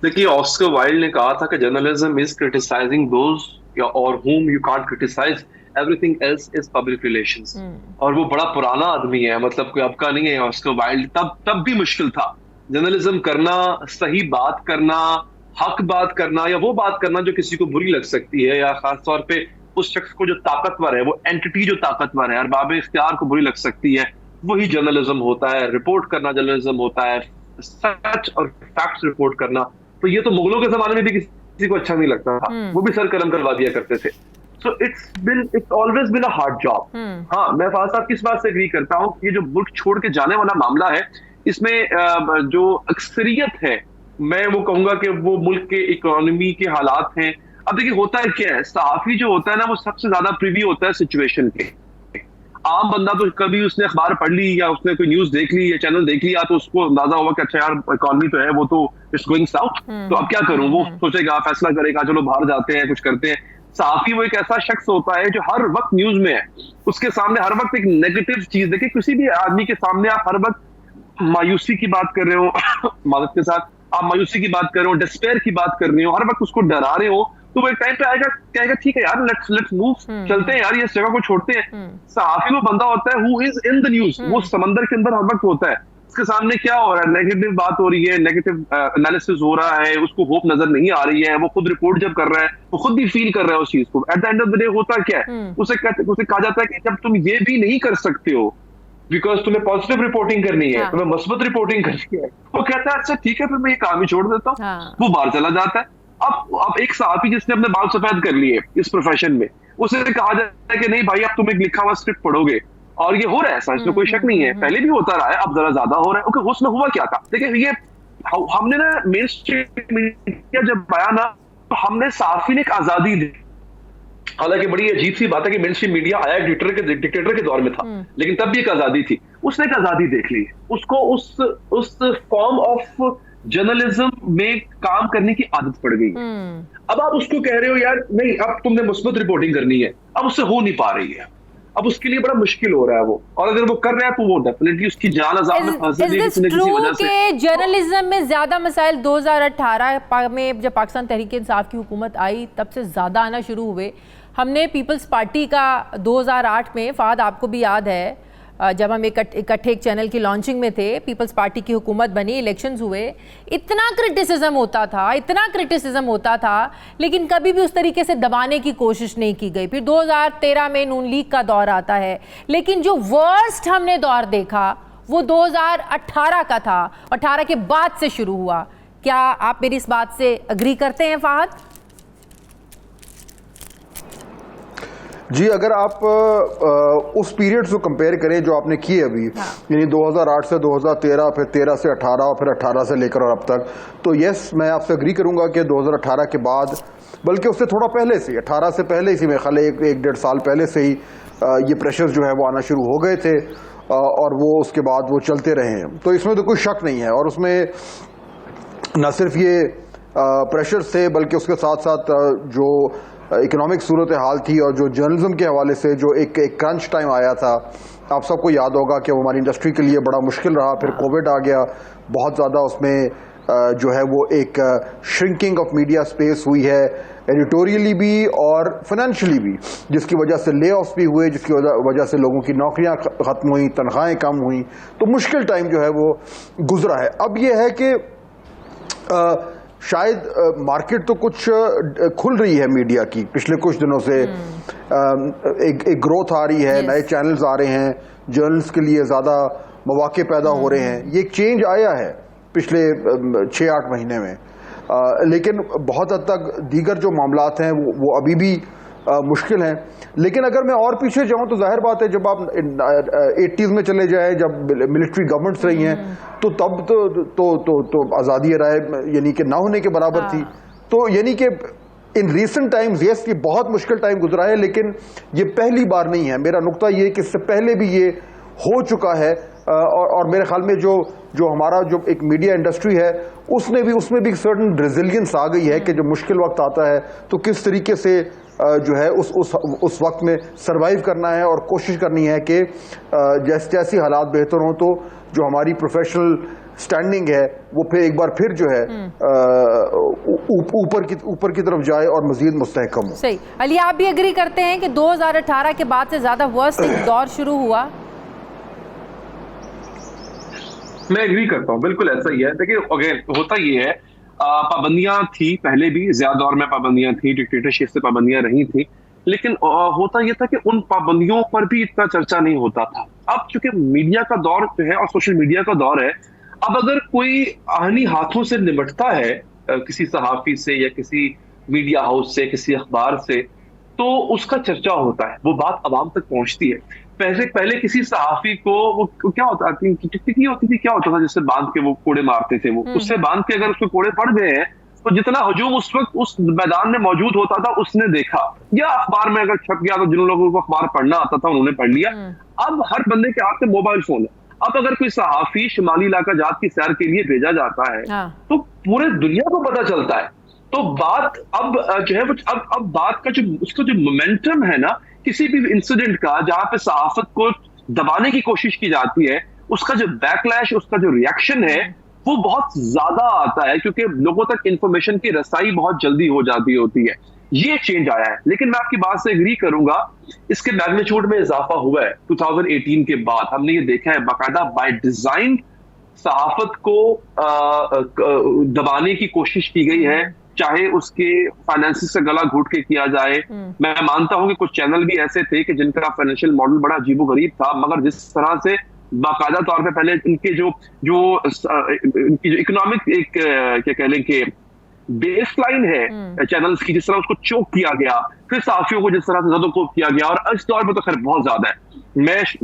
देखिए, ऑस्कर वाइल्ड ने कहा था कि जर्नलिज्म इज क्रिटिसाइजिंग दोज और whom you can't criticize, everything else is public relations। और वो बड़ा पुराना आदमी है, मतलब कोई अब का नहीं है ऑस्कर वाइल्ड। तब भी मुश्किल था जर्नलिज्म करना, सही बात करना, हक बात करना, या वो बात करना जो किसी को बुरी लग सकती है, या खास तौर पे उस शख्स को जो ताकतवर है, वो एंटिटी जो ताकतवर है, अरबाब इख्तियार को बुरी लग सकती है, वही जर्नलिज्म होता है। रिपोर्ट करना जर्नलिज्म होता है, सच और फैक्ट्स रिपोर्ट करना। तो ये तो मुगलों के जमाने में भी किसी को अच्छा नहीं लगता था, वो भी सर कलम करवा दिया करते थे। So it's always been a hard job. हाँ, मैं फाज साहब की इस बात से एग्री करता हूँ कि ये जो मुल्क छोड़ के जाने वाला मामला है, इसमें जो अक्सरियत है, मैं वो कहूंगा कि वो मुल्क के इकोनॉमी के हालात हैं। अब देखिए, होता है क्या है, सहाफी जो होता है ना, वो सबसे ज्यादा प्रिवी होता है सिचुएशन के। आम बंदा तो कभी उसने अखबार पढ़ ली या उसने कोई न्यूज देख ली या चैनल देख लिया, तो उसको अंदाजा होगा कि अच्छा यार इकोनॉमी तो है, वो तो इट्स गोइंग साउथ, तो अब क्या करूं। वो सोचेगा, फैसला करेगा, चलो बाहर जाते हैं, कुछ करते हैं। सहाफी वो एक ऐसा शख्स होता है जो हर वक्त न्यूज में है, उसके सामने हर वक्त एक नेगेटिव चीज। देखिए, किसी भी आदमी के सामने आप हर वक्त मायूसी की बात कर रहे हो, मदद के साथ आप मायूसी की बात कर रहे हो, डिस्पेयर की बात कर रहे हो, हर वक्त उसको डरा रहे हो, तो वो एक टाइम पे आएगा, कहेगा ठीक है यार, लेट्स मूव, चलते हैं यार, ये इस जगह को छोड़ते हैं। सहाफी वो बंदा होता है who is in the news, वो समंदर के अंदर हर वक्त होता है। उसके सामने क्या हो रहा है, नेगेटिव बात हो रही है, नेगेटिव एनालिसिस हो रहा है, उसको होप नजर नहीं आ रही है, वो खुद रिपोर्ट जब कर रहा है, वो खुद भी फील कर रहा है उस चीज को। At the end of the day होता क्या है, उसे कहा जाता है कि जब तुम ये भी नहीं कर सकते हो, बिकॉज तुम्हें पॉजिटिव रिपोर्टिंग करनी है, तुम्हें मस्बत रिपोर्टिंग करनी है, वो कहता है अच्छा ठीक है, फिर मैं ये काम ही छोड़ देता हूँ, वो बाहर चला जाता है। अब एक सहाफी जिसने अपने बाल सफेद कर लिए इस प्रोफेशन में, उसे कहा जाता है कि नहीं भाई, अब तुम एक लिखा हुआ स्क्रिप्ट पढ़ोगे, और ये हो रहा है, इसमें कोई शक नहीं है, पहले भी होता रहा है, अब जरा ज्यादा हो रहा है। ओके, उसमें हुआ क्या था, देखिए ये हमने ना मेन स्ट्रीम मीडिया जब आया ना, तो हमने सहाफी ने एक आजादी दी। हालांकि बड़ी अजीब सी बात है कि मेन स्ट्रीम मीडिया आया डिक्टेटर के दौर में था, लेकिन तब भी एक आजादी थी। उसने एक आजादी देख ली, उसको उस फॉर्म ऑफ जर्नलिज्म में काम करने की आदत पड़ गई। अब आप उसको कह रहे हो यार नहीं, अब तुमने मुस्बत रिपोर्टिंग करनी है, अब उससे हो नहीं पा रही है, अब उसके लिए बड़ा मुश्किल हो रहा है वो, और अगर वो कर रहा है तो वो डेफिनेटली उसकी जान अज़ाब में फंस जाएगी किसी वजह से। जर्नलिज्म में ज्यादा मसाइल 2018 में जब पाकिस्तान तहरीक इंसाफ की हुकूमत आई, तब से ज्यादा आना शुरू हुए। हमने पीपल्स पार्टी का 2008 में, फाद आपको भी याद है, जब हम इकट्ठे एक चैनल की लॉन्चिंग में थे, पीपल्स पार्टी की हुकूमत बनी, इलेक्शंस हुए, इतना क्रिटिसिज्म होता था, लेकिन कभी भी उस तरीके से दबाने की कोशिश नहीं की गई। फिर 2013 में नून लीग का दौर आता है, लेकिन जो वर्स्ट हमने दौर देखा वो 2018 का था, 18 के बाद से शुरू हुआ। क्या आप मेरी इस बात से अग्री करते हैं फाहद? जी, अगर आप उस पीरियड को कंपेयर करें जो आपने किए अभी, यानी 2008 से 2013, फिर 13 से 18 और फिर 18 से लेकर और अब तक, तो यस, मैं आपसे एग्री करूंगा कि 2018 के बाद, बल्कि उससे थोड़ा पहले से, 18 से पहले ही, मेरे ख्याल एक डेढ़ साल पहले से ही ये प्रेशर जो है वो आना शुरू हो गए थे, और वो उसके बाद वो चलते रहे हैं। तो इसमें तो कोई शक नहीं है, और उसमें न सिर्फ ये प्रेशर थे, बल्कि उसके साथ साथ जो इकोनॉमिक सूरत हाल थी, और जो जर्नलिज्म के हवाले से जो एक क्रंच टाइम आया था, आप सबको याद होगा कि वो हमारी इंडस्ट्री के लिए बड़ा मुश्किल रहा। फिर कोविड आ गया, बहुत ज़्यादा उसमें जो है वो एक श्रिंकिंग ऑफ मीडिया स्पेस हुई है, एडिटोरियली भी और फाइनेंशियली भी, जिसकी वजह से ले ऑफ्स भी हुए, जिसकी वजह से लोगों की नौकरियां खत्म हुई, तनख्वाहें कम हुई। तो मुश्किल टाइम जो है वो गुजरा है। अब ये है कि शायद मार्केट तो कुछ खुल रही है मीडिया की पिछले कुछ दिनों से, एक ग्रोथ आ रही है, नए चैनल्स आ रहे हैं, जर्नलिस्ट के लिए ज़्यादा मौके पैदा हो रहे हैं। ये एक चेंज आया है पिछले 6-8 महीने में, लेकिन बहुत हद तक दीगर जो मामलात हैं वो अभी भी मुश्किल हैं। लेकिन अगर मैं और पीछे जाऊं तो जाहिर बात है, जब आप 80s में चले जाए, जब मिलिट्री गवर्नमेंट्स रही हैं, तो तब तो आज़ादी राय यानी कि ना होने के बराबर थी। तो यानी कि इन रीसेंट टाइम्स यस, ये बहुत मुश्किल टाइम गुजरा है, लेकिन ये पहली बार नहीं है। मेरा नुक्ता ये कि इससे पहले भी ये हो चुका है, और मेरे ख्याल में जो हमारा जो एक मीडिया इंडस्ट्री है उसमें भी सर्टन रेजिलियंस आ गई है कि जब मुश्किल वक्त आता है तो किस तरीके से जो है उस वक्त में सरवाइव करना है, और कोशिश करनी है कि जैसी हालात बेहतर हों तो जो हमारी प्रोफेशनल स्टैंडिंग है वो फिर एक बार फिर जो है ऊपर की तरफ जाए और मजीद मुस्तहकम हो। सही। अली, आप भी एग्री करते हैं कि 2018 के बाद से ज्यादा वर्स्ट दौर शुरू हुआ? मैं एग्री करता हूँ, बिल्कुल ऐसा ही है। देखिए अगेन होता ये है, पाबंदियां थी पहले भी, ज्यादा दौर में पाबंदियां थी, डिक्टेटरशिप से पाबंदियां रही थी, लेकिन होता यह था कि उन पाबंदियों पर भी इतना चर्चा नहीं होता था। अब चूंकि मीडिया का दौर जो है और सोशल मीडिया का दौर है, अब अगर कोई आहनी हाथों से निपटता है किसी सहाफी से या किसी मीडिया हाउस से, किसी अखबार से, तो उसका चर्चा होता है, वो बात आवाम तक पहुंचती है। पहले किसी सहाफी को वो क्या होता थी, क्या होता था, जिससे बांध के वो कोड़े मारते थे, वो उससे बांध के अगर उसको कोड़े पड़ गए हैं तो जितना हजूम उस वक्त उस मैदान में मौजूद होता था उसने देखा, या अखबार में अगर छप गया तो जिन लोगों को अखबार पढ़ना आता था उन्होंने पढ़ लिया। अब हर बंदे के हाथ में मोबाइल फोन है। अब अगर कोई सहाफी शुमाली इलाका जात की सैर के लिए भेजा जाता है तो पूरे दुनिया को पता चलता है। तो बात अब जो है अब बात का जो उसका जो मोमेंटम है ना, किसी भी इंसिडेंट का जहां पे सहाफत को दबाने की कोशिश की जाती है, उसका जो बैकलैश, उसका जो रिएक्शन है वो बहुत ज्यादा आता है, क्योंकि लोगों तक इंफॉर्मेशन की रसाई बहुत जल्दी हो जाती होती है। ये चेंज आया है। लेकिन मैं आपकी बात से एग्री करूंगा, इसके मैग्नीट्यूड में इजाफा हुआ है 2018 के बाद। हमने ये देखा है बाकायदा बाय डिजाइन सहाफत को दबाने की कोशिश की गई है, चाहे उसके फाइनेंसिस से गला घोट के किया जाए। मैं मानता हूं कि कुछ चैनल भी ऐसे थे कि जिनका फाइनेंशियल मॉडल बड़ा अजीबोगरीब था, मगर जिस तरह से बाकायदा तौर पे पहले इनके जो इकोनॉमिक एक क्या कह लें कि बेस लाइन है चैनल्स की, जिस तरह उसको चोक किया गया, फिर सहाफियों को जिस तरह से ज़दोकोब किया गया, और इस दौर में तो खैर बहुत ज्यादा है।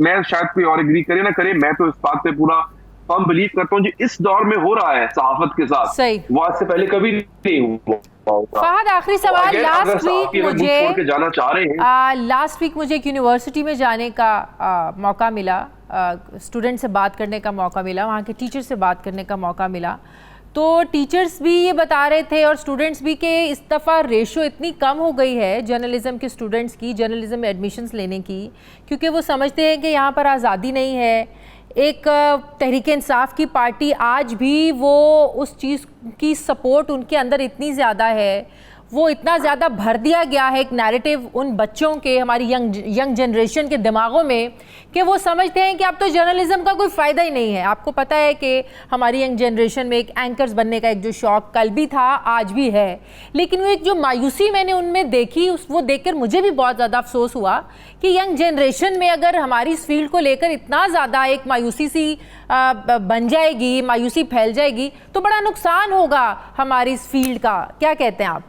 मैं शायद कोई और एग्री करे ना करे, मैं तो इस बात पे पूरा फर्म बिलीव करता हूँ जो इस दौर में हो रहा है सहाफत के साथ, वो आज से पहले कभी नहीं हुआ। फहद, आखिरी सवाल। लास्ट वीक मुझे एक यूनिवर्सिटी में जाने का मौका मिला, स्टूडेंट से बात करने का मौका मिला, वहाँ के टीचर से बात करने का मौका मिला। तो टीचर्स भी ये बता रहे थे और स्टूडेंट्स भी कि इस दफ़ा रेशो इतनी कम हो गई है जर्नलिज्म के स्टूडेंट्स की, जर्नलिज्म में एडमिशन्स लेने की, क्योंकि वो समझते हैं कि यहाँ पर आज़ादी नहीं है। एक तहरीक इंसाफ की पार्टी आज भी वो उस चीज़ की सपोर्ट उनके अंदर इतनी ज़्यादा है, वो इतना ज़्यादा भर दिया गया है एक नैरेटिव उन बच्चों के, हमारी यंग जनरेशन के दिमागों में, कि वो समझते हैं कि अब तो जर्नलिज्म का कोई फ़ायदा ही नहीं है। आपको पता है कि हमारी यंग जनरेशन में एक एंकर्स बनने का एक जो शौक़ कल भी था, आज भी है, लेकिन वो एक जो मायूसी मैंने उनमें देखी, वो देखकर मुझे भी बहुत ज़्यादा अफसोस हुआ कि यंग जनरेशन में अगर हमारी इस फील्ड को लेकर इतना ज़्यादा एक मायूसी सी बन जाएगी, मायूसी फैल जाएगी, तो बड़ा नुकसान होगा हमारी इस फील्ड का। क्या कहते हैं आप?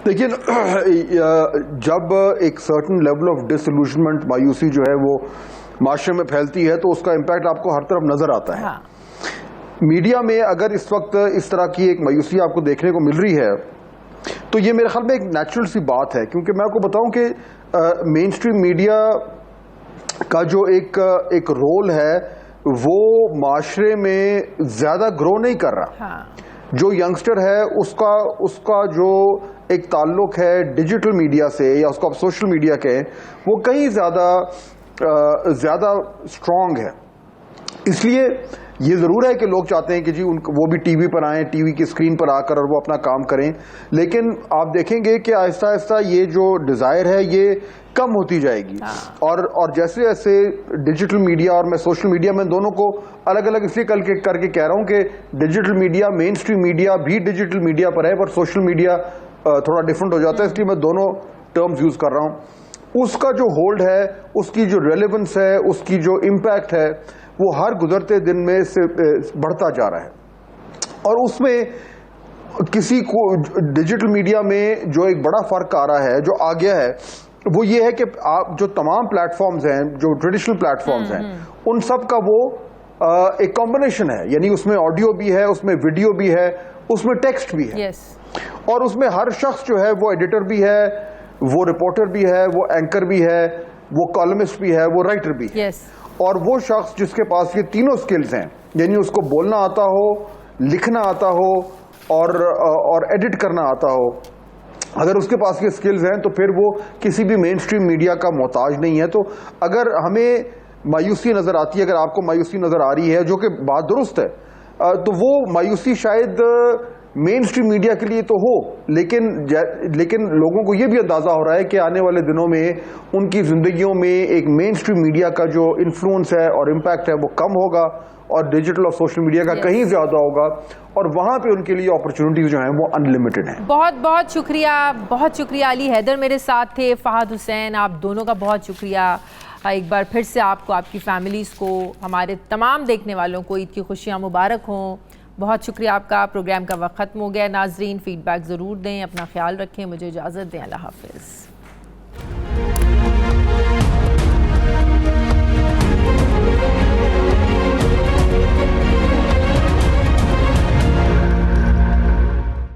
लेकिन जब एक सर्टन लेवल ऑफ डिसइल्यूजनमेंट, मायूसी जो है वो माशरे में फैलती है तो उसका इम्पैक्ट आपको हर तरफ नजर आता है। मीडिया में अगर इस वक्त इस तरह की एक मायूसी आपको देखने को मिल रही है तो ये मेरे ख्याल में एक नेचुरल सी बात है, क्योंकि मैं आपको बताऊं कि मेन स्ट्रीम मीडिया का जो एक रोल है वो माशरे में ज़्यादा ग्रो नहीं कर रहा। जो यंगस्टर है उसका जो एक ताल्लुक है डिजिटल मीडिया से, या उसको आप सोशल मीडिया कहें, वो कहीं ज़्यादा स्ट्रॉन्ग है। इसलिए ये ज़रूर है कि लोग चाहते हैं कि जी वो भी टीवी पर आएँ, टीवी की स्क्रीन पर आकर और वो अपना काम करें, लेकिन आप देखेंगे कि आहिस्ता आहिस्ता ये जो डिज़ायर है ये कम होती जाएगी। और जैसे जैसे डिजिटल मीडिया और मैं सोशल मीडिया में दोनों को अलग अलग इसलिए करके कह रहा हूँ कि digital media, main stream media भी डिजिटल मीडिया पर है, पर सोशल मीडिया थोड़ा डिफरेंट हो जाता है, इसलिए मैं दोनों टर्म्स यूज़ कर रहा हूँ। उसका जो होल्ड है, उसकी जो रेलेवेंस है, उसकी जो इम्पैक्ट है, वो हर गुजरते दिन में से बढ़ता जा रहा है। और उसमें किसी को डिजिटल मीडिया में जो एक बड़ा फर्क आ रहा है, जो आ गया है, वो ये है कि आप जो तमाम प्लेटफॉर्म्स हैं, जो ट्रेडिशनल प्लेटफॉर्म्स हैं, उन सब का वो एक कॉम्बिनेशन है, यानी उसमें ऑडियो भी है, उसमें वीडियो भी है, उसमें टेक्स्ट भी है। और उसमें हर शख्स जो है वो एडिटर भी है, वो रिपोर्टर भी है, वो एंकर भी है, वो कॉलमिस्ट भी है, वो राइटर भी है। और वो शख्स जिसके पास ये तीनों स्किल्स हैं, यानी उसको बोलना आता हो, लिखना आता हो और एडिट करना आता हो, अगर उसके पास ये स्किल्स हैं तो फिर वो किसी भी मेन स्ट्रीम मीडिया का मोहताज नहीं है। तो अगर हमें मायूसी नज़र आती है, अगर आपको मायूसी नज़र आ रही है, जो कि बात दुरुस्त है, तो वो मायूसी शायद मेन स्ट्रीम मीडिया के लिए तो हो, लेकिन लोगों को ये भी अंदाज़ा हो रहा है कि आने वाले दिनों में उनकी ज़िंदगियों में एक मेन स्ट्रीम मीडिया का जो इन्फ्लुएंस है और इम्पैक्ट है वो कम होगा और डिजिटल और सोशल मीडिया का कहीं ज़्यादा होगा, और वहाँ पे उनके लिए अपॉर्चुनिटीज़ जो हैं वो अनलिमिटेड हैं। बहुत बहुत शुक्रिया अली हैदर मेरे साथ थे, फ़हद हुसैन, आप दोनों का बहुत शुक्रिया। एक बार फिर से आपको, आपकी फैमिलीज़ को, हमारे तमाम देखने वालों को ईद की खुशियाँ मुबारक हों। बहुत शुक्रिया आपका। प्रोग्राम का वक्त ख़त्म हो गया। नाजरीन, फीडबैक ज़रूर दें, अपना ख्याल रखें, मुझे इजाज़त दें। अल्लाह हाफ़िज़।